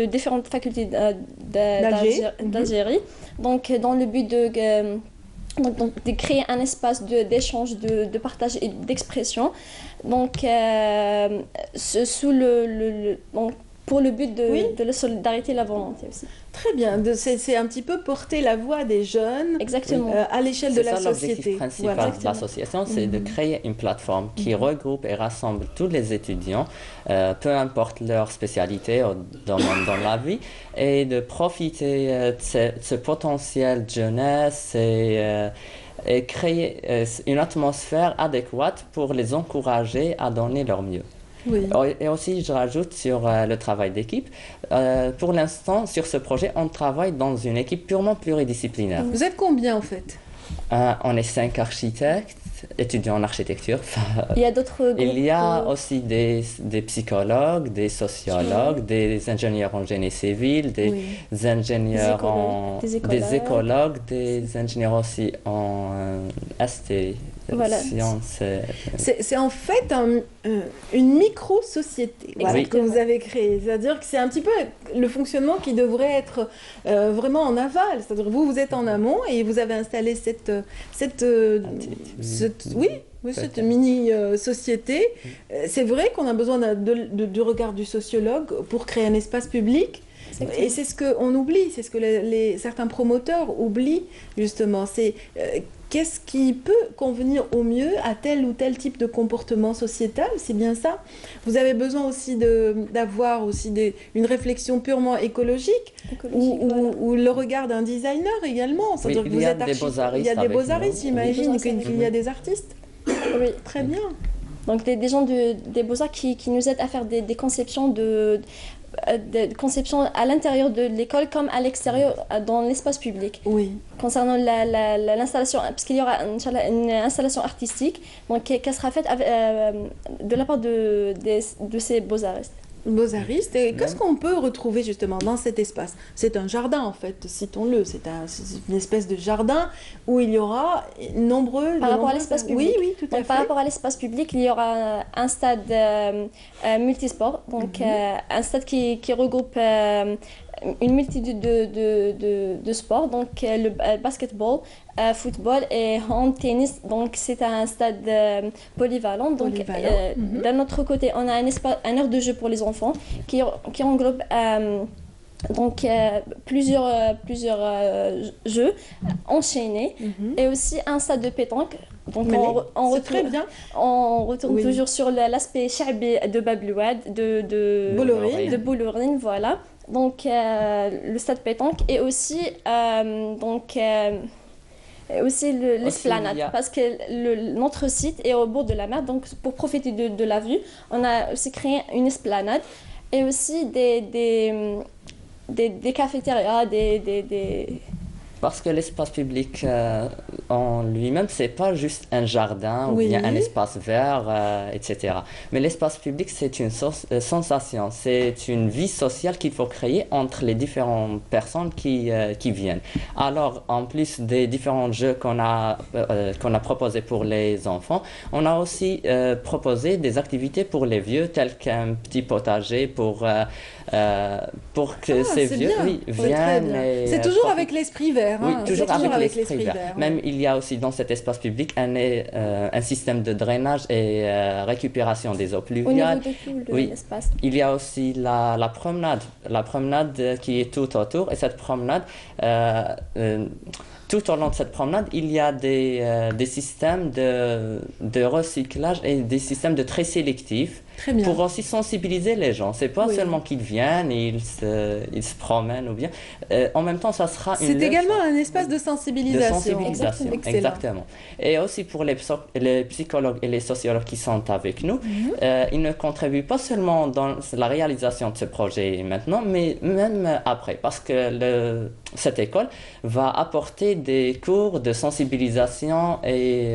différentes facultés d'Algérie. Donc dans le but de créer un espace d'échange, de partage et d'expression. Donc sous donc, pour le but de la solidarité et la volonté aussi. Très bien, c'est un petit peu porter la voix des jeunes à l'échelle de la société. L'objectif principal de l'association, c'est de créer une plateforme qui regroupe et rassemble tous les étudiants, peu importe leur spécialité dans la vie, et de profiter de ce potentiel de jeunesse et créer une atmosphère adéquate pour les encourager à donner leur mieux. Oui. Et aussi, je rajoute sur le travail d'équipe. Pour l'instant, sur ce projet, on travaille dans une équipe purement pluridisciplinaire. Vous êtes combien en fait? On est 5 architectes, étudiants en architecture. Il y a d'autres groupes. Il y a aussi des psychologues, des sociologues, des ingénieurs en génie civil, des ingénieurs des écologues, des ingénieurs aussi en ST. Voilà. C'est en fait une micro-société que vous avez créée. C'est-à-dire que c'est un petit peu le fonctionnement qui devrait être vraiment en aval. C'est-à-dire que vous êtes en amont et vous avez installé cette mini-société. C'est vrai qu'on a besoin du regard du sociologue pour créer un espace public. Et c'est ce qu'on oublie, c'est ce que certains promoteurs oublient justement. C'est qu'est-ce qui peut convenir au mieux à tel ou tel type de comportement sociétal, c'est bien ça. Vous avez besoin aussi d'avoir aussi une réflexion purement écologique ou le regard d'un designer également. Oui, il y a des beaux-artistes. Il y a des beaux-artistes, j'imagine qu'il y a des artistes. Oui, très bien. Donc des gens des beaux-arts qui nous aident à faire des conceptions de conception à l'intérieur de l'école comme à l'extérieur dans l'espace public. Oui. Concernant l'installation, parce qu'il y aura une installation artistique donc, qui sera faite de la part de ces beaux-artistes. Beaux-artistes. Et qu'est-ce qu'on peut retrouver justement dans cet espace? C'est un jardin en fait, citons-le. C'est une espèce de jardin où il y aura Par rapport à l'espace public. Oui, tout à fait. Par rapport à l'espace public, il y aura un stade multisport, donc un stade qui regroupe une multitude de sports, donc le basketball, football et hand tennis. Donc c'est un stade polyvalent. Donc d'un autre côté, on a un aire de jeu pour les enfants qui englobe plusieurs jeux enchaînés et aussi un stade de pétanque. Donc on retourne toujours sur l'aspect chabi de Bab Louad, de Boulourine, voilà. Donc le stade pétanque et aussi l'esplanade, parce que notre site est au bord de la mer, donc pour profiter de la vue, on a aussi créé une esplanade et aussi des cafétérias, Parce que l'espace public en lui-même, c'est pas juste un jardin ou bien un espace vert, etc. Mais l'espace public, c'est une sensation, c'est une vie sociale qu'il faut créer entre les différentes personnes qui viennent. Alors, en plus des différents jeux qu'on a proposés pour les enfants, on a aussi proposé des activités pour les vieux, telles qu'un petit potager pour que ces vieux viennent. C'est toujours avec l'esprit vert. Oui, toujours avec l'esprit vert. Même il y a aussi dans cet espace public un système de drainage et récupération des eaux pluviales. Au niveau de l'espace. Il y a aussi la promenade qui est tout autour. Et cette promenade, tout au long de cette promenade, il y a des systèmes de recyclage et des systèmes de tri sélectifs pour aussi sensibiliser les gens. C'est pas seulement qu'ils viennent et ils se promènent ou bien. En même temps, ça sera C'est également un espace de sensibilisation. Exactement. Et aussi pour les psychologues et les sociologues qui sont avec nous, ils ne contribuent pas seulement dans la réalisation de ce projet maintenant, mais même après, parce que cette école va apporter des cours de sensibilisation et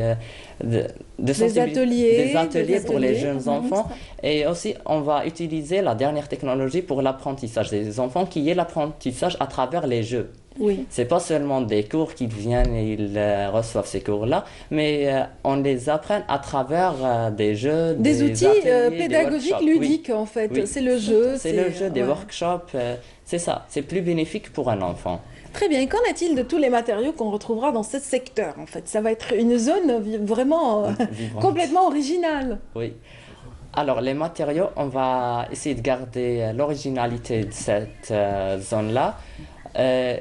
des ateliers pour les jeunes enfants. Et aussi, on va utiliser la dernière technologie pour l'apprentissage des enfants, qui est l'apprentissage à travers les jeux. Oui. C'est pas seulement des cours qu'ils viennent et ils reçoivent ces cours-là, mais on les apprend à travers des jeux, des outils ateliers, pédagogiques des ludiques en fait. Oui. C'est le jeu. C'est le jeu, des ouais. workshops, c'est ça. C'est plus bénéfique pour un enfant. Très bien. Qu'en est-il de tous les matériaux qu'on retrouvera dans ce secteur en fait? Ça va être une zone vraiment complètement originale. Oui. Alors, les matériaux, on va essayer de garder l'originalité de cette zone-là.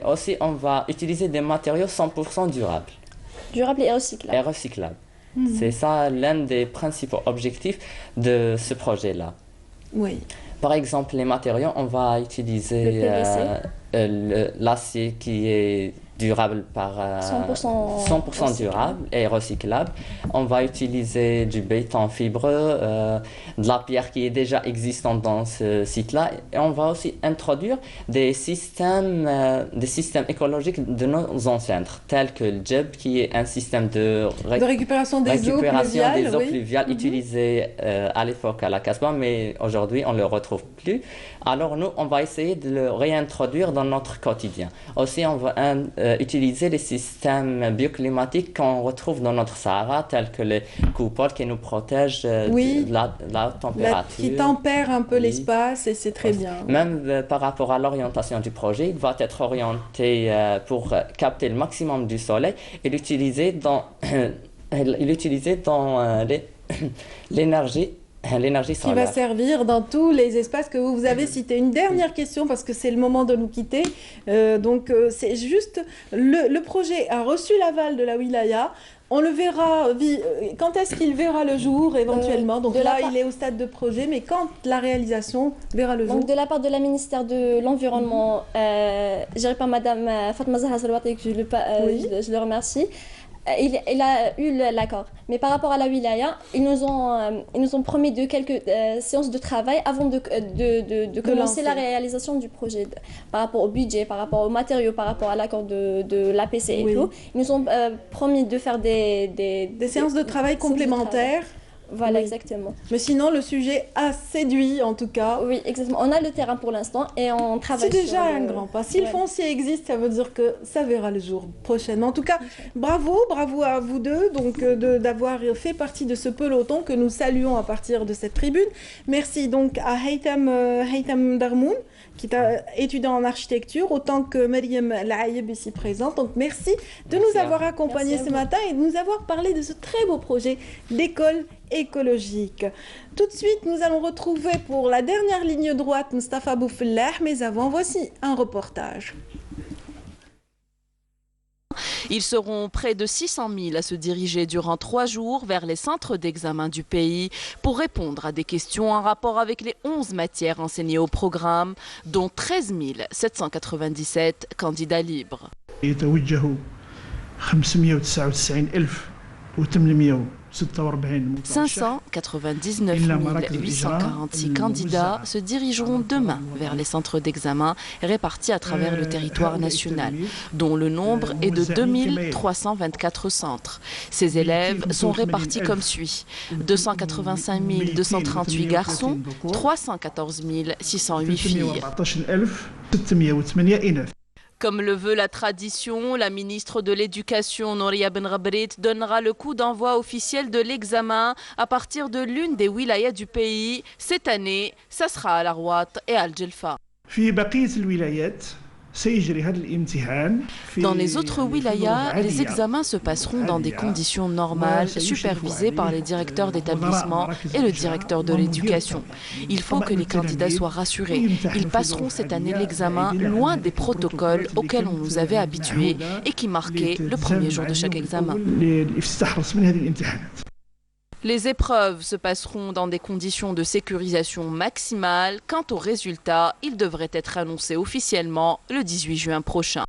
Aussi, on va utiliser des matériaux 100% durables. Durables et recyclables. Et recyclables. C'est ça l'un des principaux objectifs de ce projet-là. Oui. Par exemple, les matériaux, on va utiliser l'acier qui est durable par 100% durable et recyclable. On va utiliser du béton fibreux, de la pierre qui est déjà existante dans ce site-là, et on va aussi introduire des systèmes écologiques de nos ancêtres, tels que le JEB, qui est un système de récupération des eaux pluviales, utilisé à l'époque à la Casbah, mais aujourd'hui on ne le retrouve plus. Alors nous, on va essayer de le réintroduire dans notre quotidien. Aussi, on va utiliser les systèmes bioclimatiques qu'on retrouve dans notre Sahara, tels que les coupoles qui nous protègent de la température. Qui tempèrent un peu l'espace, et c'est très bien. Même par rapport à l'orientation du projet, il va être orienté pour capter le maximum du soleil et l'utiliser dans l'énergie solaire. Qui va servir dans tous les espaces que vous avez cités. Une dernière question, parce que c'est le moment de nous quitter. C'est juste, le projet a reçu l'aval de la wilaya. On le verra, quand est-ce qu'il verra le jour éventuellement? Donc là, il est au stade de projet, mais quand la réalisation verra le jour? Donc de la part de la ministère de l'Environnement, gérée par Madame Fatma Zahra Salwati, que je le remercie. Il a eu l'accord. Mais par rapport à la wilaya, ils nous ont promis de quelques séances de travail avant de commencer la réalisation du projet. Par rapport au budget, par rapport aux matériaux, par rapport à l'accord de l'APC et tout. Ils nous ont promis de faire des séances de travail complémentaires. Voilà, exactement. Mais sinon, le sujet a séduit, en tout cas. Oui, exactement. On a le terrain pour l'instant et on travaille. C'est déjà un grand pas. Si le foncier existe, ça veut dire que ça verra le jour prochainement. En tout cas, bravo à vous deux d'avoir fait partie de ce peloton que nous saluons à partir de cette tribune. Merci donc à Haytham Darmoun, qui est étudiant en architecture, autant que Mariam Laïeb ici présente. Donc merci de nous avoir accompagnés ce matin et de nous avoir parlé de ce très beau projet d'école écologique. Tout de suite, nous allons retrouver pour la dernière ligne droite Mustafa Bouffellah, mais avant, voici un reportage. Ils seront près de 600 000 à se diriger durant 3 jours vers les centres d'examen du pays pour répondre à des questions en rapport avec les 11 matières enseignées au programme, dont 13 797 candidats libres. 599 846 candidats se dirigeront demain vers les centres d'examen répartis à travers le territoire national, dont le nombre est de 2324 centres. Ces élèves sont répartis comme suit: 285 238 garçons, 314 608 filles. Comme le veut la tradition, la ministre de l'Éducation, Nouria Ben Rabrit, donnera le coup d'envoi officiel de l'examen à partir de l'une des wilayas du pays. Cette année, ça sera à Larouat et à Al-Djelfa. Dans les autres wilayas, les examens se passeront dans des conditions normales, supervisées par les directeurs d'établissement et le directeur de l'éducation. Il faut que les candidats soient rassurés. Ils passeront cette année l'examen loin des protocoles auxquels on nous avait habitués et qui marquaient le premier jour de chaque examen. Les épreuves se passeront dans des conditions de sécurisation maximale. Quant aux résultats, ils devraient être annoncés officiellement le 18 juin prochain.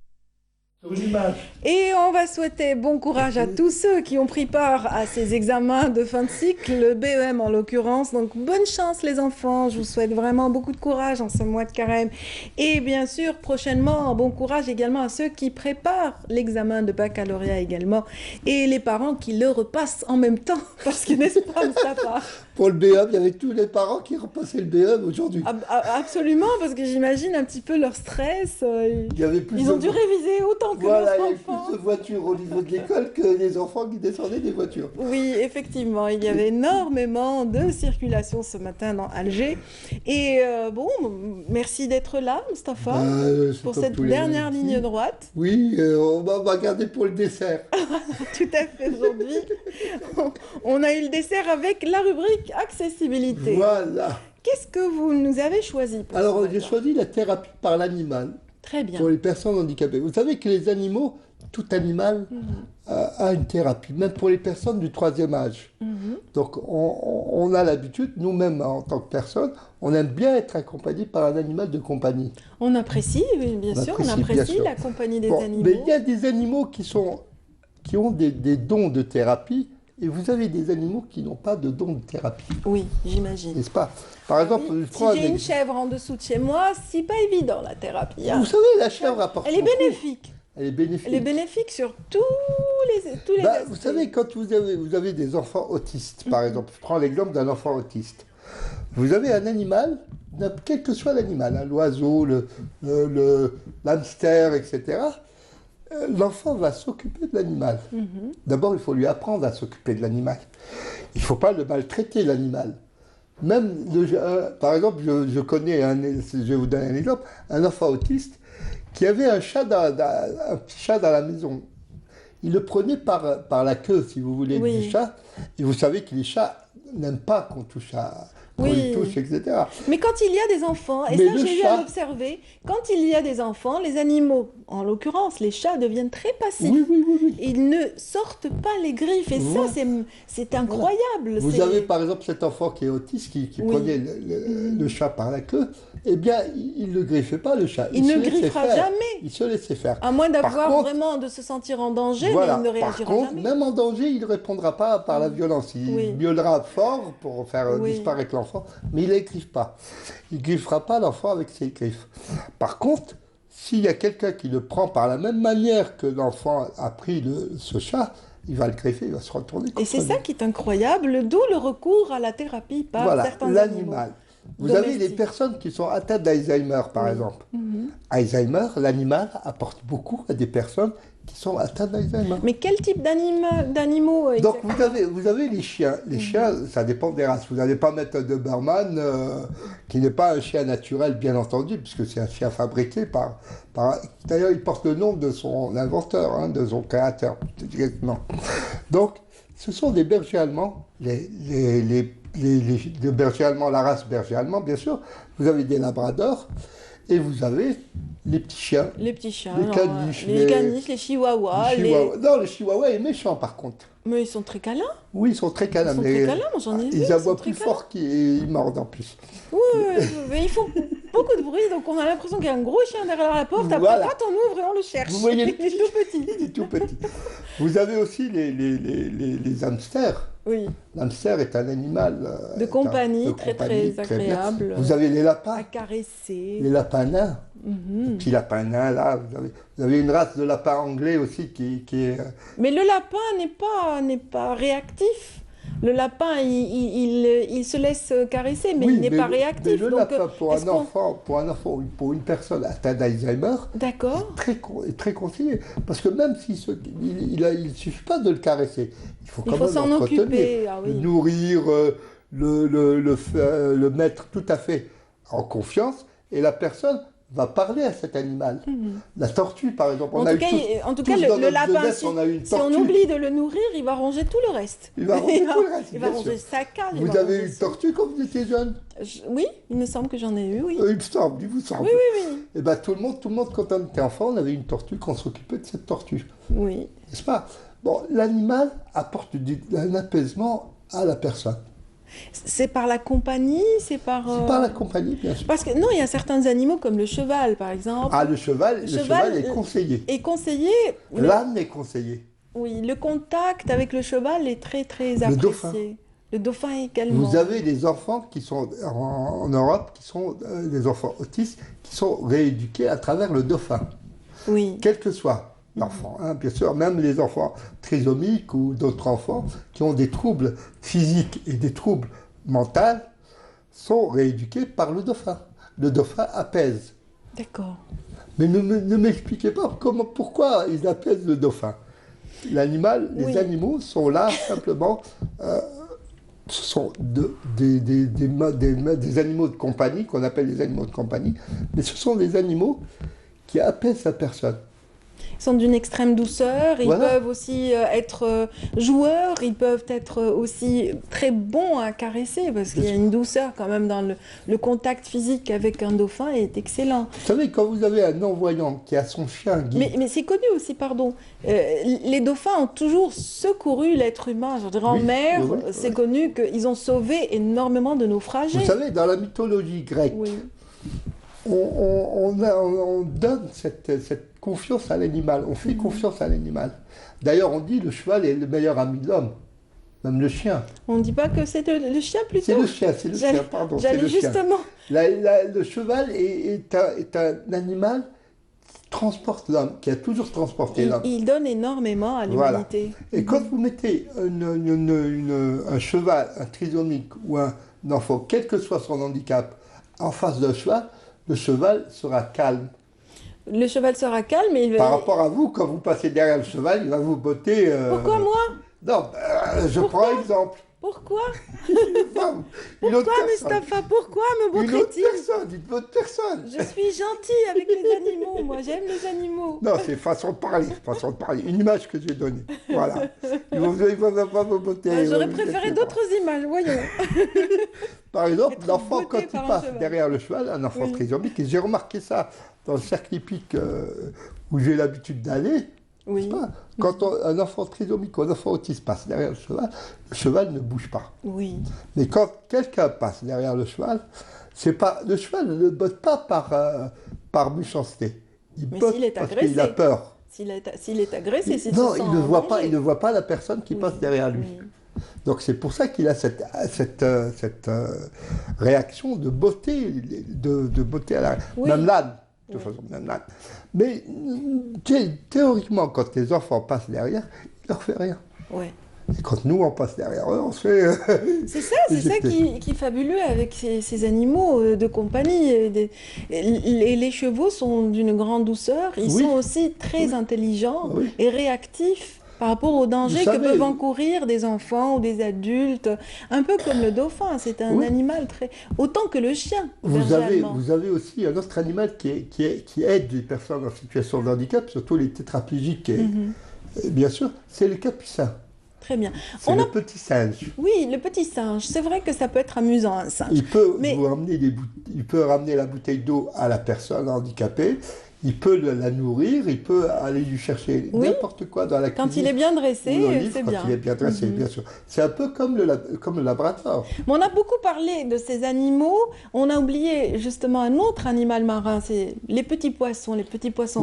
Et on va souhaiter bon courage à tous ceux qui ont pris part à ces examens de fin de cycle, le BEM en l'occurrence. Donc bonne chance les enfants, je vous souhaite vraiment beaucoup de courage en ce mois de carême. Et bien sûr, prochainement, bon courage également à ceux qui préparent l'examen de baccalauréat également. Et les parents qui le repassent en même temps, parce que n'est-ce pas, Mustafa ? Pour le BE, il y avait tous les parents qui repassaient le BE aujourd'hui. Absolument, parce que j'imagine un petit peu leur stress. Ils ont dû réviser autant que voilà, leurs il y avait enfants. plus de voitures au niveau de l'école que les enfants qui descendaient des voitures. Oui, effectivement, il y avait énormément de circulation ce matin dans Alger. Et bon, merci d'être là, Mustapha, pour cette dernière ligne droite. Oui, on va garder pour le dessert. Tout à fait, aujourd'hui. On a eu le dessert avec la rubrique accessibilité. Voilà. Qu'est-ce que vous nous avez choisi pour Alors, ce j'ai matin? choisi la thérapie par l'animal. Très bien. Pour les personnes handicapées. Vous savez que les animaux, tout animal a une thérapie, même pour les personnes du 3e âge. Donc, on a l'habitude, nous-mêmes, en tant que personnes, on aime bien être accompagné par un animal de compagnie. On apprécie, oui, bien sûr, on apprécie la compagnie des animaux. Mais il y a des animaux qui ont des dons de thérapie, et vous avez des animaux qui n'ont pas de dons de thérapie. Oui, j'imagine. N'est-ce pas? Par exemple, je prends si j'ai une chèvre en dessous de chez moi, c'est pas évident la thérapie. Hein. Vous savez, la chèvre apporte. Elle est bénéfique. Elle est bénéfique. Elle est bénéfique sur tous les aspects. Vous savez, quand vous avez des enfants autistes, par exemple, je prends l'exemple d'un enfant autiste. Vous avez un animal, quel que soit l'animal, hein, l'oiseau, l'hamster, etc. L'enfant va s'occuper de l'animal. D'abord, il faut lui apprendre à s'occuper de l'animal. Il ne faut pas le maltraiter, l'animal. Même, par exemple, je connais, je vais vous donner un exemple, un enfant autiste qui avait un petit chat dans la maison. Il le prenait par la queue, si vous voulez, du chat. Et vous savez que les chats n'aiment pas qu'on touche qu'on les touche, etc. Mais quand il y a des enfants, et ça j'ai eu à l'observer, quand il y a des enfants, les animaux, en l'occurrence les chats, deviennent très passifs. Ils ne sortent pas les griffes, et ça c'est incroyable. Vous avez par exemple cet enfant qui est autiste, qui prenait le chat par la queue, eh bien il ne griffait pas le chat. Il ne griffera jamais. Il se laissait faire. À moins d'avoir vraiment de se sentir en danger, mais il ne réagira par contre, jamais. même en danger, il ne répondra pas par la violence. Il miaulera fort pour faire disparaître l'enfant, mais il ne griffe pas. Il ne griffera pas l'enfant avec ses griffes. Par contre, s'il y a quelqu'un qui le prend par la même manière que l'enfant a pris ce chat, il va le griffer, il va se retourner. Et c'est ça qui est incroyable, d'où le recours à la thérapie par certains animaux. Vous avez les personnes qui sont atteintes d'Alzheimer, par exemple. Alzheimer, l'animal apporte beaucoup à des personnes qui sont atteintes d'Alzheimer. Mais quel type d'animaux Donc vous avez les chiens. Les chiens, ça dépend des races. Vous n'allez pas mettre un Doberman qui n'est pas un chien naturel, bien entendu, puisque c'est un chien fabriqué par... D'ailleurs, il porte le nom de son inventeur, hein, de son créateur, directement. Donc, ce sont des bergers allemands, les bergers allemands, la race berger allemand, bien sûr. Vous avez des labradors et vous avez les petits chiens. Les petits chiens, les caniches, les chihuahuas. Non, le chihuahua est méchant par contre. Mais ils sont très câlins. Oui, ils sont très câlins. Ils sont très câlins, moi j'en ai vu. Ils aboient plus fort qu'ils mordent en plus. Oui, mais ils font beaucoup de bruit, donc on a l'impression qu'il y a un gros chien derrière la porte. Voilà. Après, quand on ouvre et on le cherche. Vous voyez, il est tout petit. Il est tout petit. Vous avez aussi les hamsters. Oui. L'hamster est un animal de compagnie, très agréable. Vous avez les lapins. À caresser. Les lapins nains. Les petits lapins nains, là. Vous avez une race de lapins anglais aussi qui est... Mais le lapin n'est pas réactif. Le lapin, il se laisse caresser, mais il n'est pas réactif. Mais le lapin, pour un enfant ou pour une personne atteinte d'Alzheimer, est très conseillé. Parce que même il ne suffit pas de le caresser. Il faut quand même s'en occuper, le nourrir, le mettre tout à fait en confiance. Et la personne va parler à cet animal. La tortue, par exemple. En tout cas, le lapin, si on oublie de le nourrir, il va ranger tout le reste. Il va ranger tout le reste. Il va ranger sa cage. Vous avez eu une tortue quand vous étiez jeune? Oui, il me semble que j'en ai eu, oui. Il vous semble. Oui. Et bien, tout le monde, quand on était enfant, on avait une tortue, qu'on s'occupait de cette tortue. Oui. N'est-ce pas? Bon, l'animal apporte un apaisement à la personne. C'est par la compagnie, c'est par la compagnie, bien sûr. Parce que non, il y a certains animaux comme le cheval, par exemple. Ah, le cheval est conseillé. Est conseillé. L'âne est conseillé. Oui, le contact avec le cheval est très apprécié. Le dauphin également. Vous avez des enfants qui sont en Europe, qui sont des enfants autistes, qui sont rééduqués à travers le dauphin. Oui. Quel que soit l'enfant, hein, bien sûr, même les enfants trisomiques ou d'autres enfants qui ont des troubles physiques et des troubles mentales sont rééduquées par le dauphin. Le dauphin apaise. D'accord. Mais ne m'expliquez pas pourquoi ils apaisent le dauphin. Les animaux sont là simplement, ce sont des animaux de compagnie, qu'on appelle les animaux de compagnie, mais ce sont des animaux qui apaisent la personne. Ils sont d'une extrême douceur, ils peuvent aussi être joueurs, ils peuvent être aussi très bons à caresser, parce qu'il y a une douceur quand même dans le contact physique avec un dauphin est excellent. Vous savez, quand vous avez un non-voyant qui a son chien guide... Mais c'est connu aussi, pardon, les dauphins ont toujours secouru l'être humain. Je dirais en mer, c'est connu qu'ils ont sauvé énormément de naufragés. Vous savez, dans la mythologie grecque, on donne cette confiance à l'animal, on fait confiance à l'animal. D'ailleurs, on dit le cheval est le meilleur ami de l'homme, même le chien. On ne dit pas que c'est le chien plutôt? C'est le chien, pardon. J'allais justement. Le cheval est un animal qui transporte l'homme, qui a toujours transporté l'homme. Il donne énormément à l'humanité. Voilà. Et quand vous mettez un cheval, un trisomique ou un enfant, quel que soit son handicap, en face d'un cheval, le cheval sera calme. Le cheval sera calme, mais par rapport à vous, quand vous passez derrière le cheval, il va vous botter. Pourquoi moi? Non, je prends exemple. Pourquoi? Pourquoi, Mustapha? Pourquoi me botter-il? Une autre personne. Je suis gentille avec les animaux, moi j'aime les animaux. Non, c'est façon de parler, une image que j'ai donnée. Voilà. Il va pas me botter. J'aurais préféré d'autres images, voyons. Par exemple, l'enfant, quand il passe derrière le cheval, un enfant trisomique, et j'ai remarqué ça dans le cercle hippique où j'ai l'habitude d'aller. Quand un enfant trisomique ou un enfant autiste passe derrière le cheval ne bouge pas. Oui. Mais quand quelqu'un passe derrière le cheval ne botte pas par méchanceté. Il botte parce qu'il a peur. S'il est agressé, c'est non, il ne voit pas la personne qui passe derrière lui. Donc c'est pour ça qu'il a cette réaction de botter, à la... Même l'âne. De façon même. Mais théoriquement, quand les enfants passent derrière, il ne leur fait rien. Et quand nous, on passe derrière eux, on se fait... c'est ça qui est fabuleux avec ces animaux de compagnie. Les chevaux sont d'une grande douceur, ils sont aussi très intelligents et réactifs par rapport aux dangers que peuvent encourir des enfants ou des adultes, un peu comme le dauphin, c'est un animal très... autant que le chien. Vous avez aussi un autre animal qui aide les personnes en situation de handicap, surtout les tétraplégiques, et bien sûr, c'est le capucin. Très bien. C'est le petit singe. Oui, le petit singe. C'est vrai que ça peut être amusant, un singe. Il peut ramener la bouteille d'eau à la personne handicapée. Il peut la nourrir, il peut aller lui chercher n'importe quoi dans la cuisine. Quand il est bien dressé, c'est bien. Quand il est bien dressé, bien sûr. C'est un peu comme le labrador. Mais on a beaucoup parlé de ces animaux. On a oublié justement un autre animal marin, c'est les petits poissons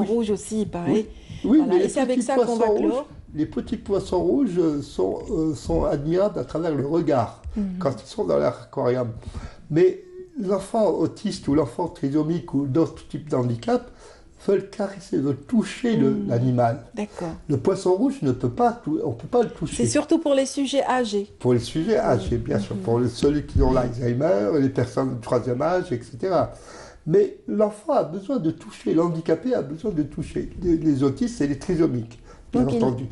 rouges aussi, pareil. Oui, voilà. Et c'est avec ça qu'on va clore. Les petits poissons rouges sont admirables à travers le regard quand ils sont dans l'aquarium. Mais l'enfant autiste ou l'enfant trisomique ou d'autres types d'handicap veulent caresser, veulent toucher l'animal. D'accord. Le poisson rouge on ne peut pas le toucher. C'est surtout pour les sujets âgés. Pour les sujets âgés, bien sûr. Pour ceux qui ont l'Alzheimer, les personnes du troisième âge, etc. Mais l'enfant a besoin de toucher, l'handicapé a besoin de toucher. Les autistes et les trisomiques, bien entendu.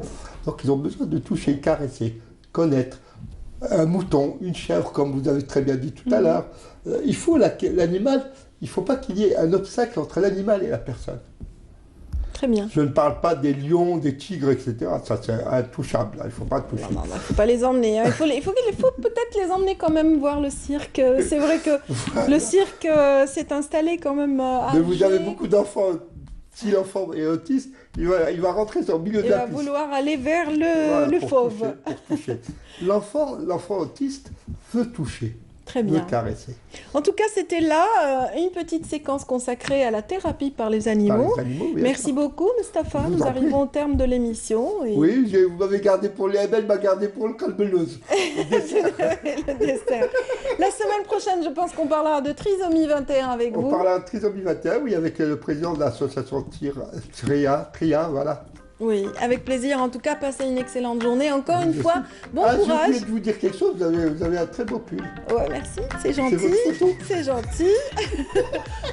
Donc ils ont besoin de toucher, caresser, connaître. Un mouton, une chèvre, comme vous avez très bien dit tout à l'heure. Il faut l'animal... Il ne faut pas qu'il y ait un obstacle entre l'animal et la personne. Très bien. Je ne parle pas des lions, des tigres, etc. Ça, c'est intouchable. Là. Il ne faut pas toucher. Il ne faut pas les emmener. Hein. Il faut peut-être les emmener quand même voir le cirque. C'est vrai que le cirque s'est installé quand même à Mais vous avez beaucoup d'enfants. Si l'enfant est autiste, il va rentrer sur le milieu de la piste. Il va vouloir aller vers le fauve. Pour toucher. L'enfant autiste veut toucher. Très bien. Caresser. En tout cas, c'était là une petite séquence consacrée à la thérapie par les animaux. Merci beaucoup, Mustapha. Nous arrivons au terme de l'émission. Et... Oui, vous m'avez gardé pour les ML, m'a gardé pour le calmeuse. Le dessert. La semaine prochaine, je pense qu'on parlera de trisomie 21 avec vous. On parlera de trisomie 21, oui, avec le président de l'association TRIA, voilà. Oui, avec plaisir. En tout cas, passez une excellente journée. Encore une fois, bon J'ai courage. oublié de vous dire quelque chose, vous avez un très beau pull. Ouais, merci, c'est gentil. votre photo. C'est gentil.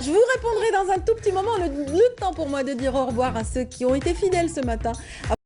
Je vous répondrai dans un tout petit moment. Le temps pour moi de dire au revoir à ceux qui ont été fidèles ce matin.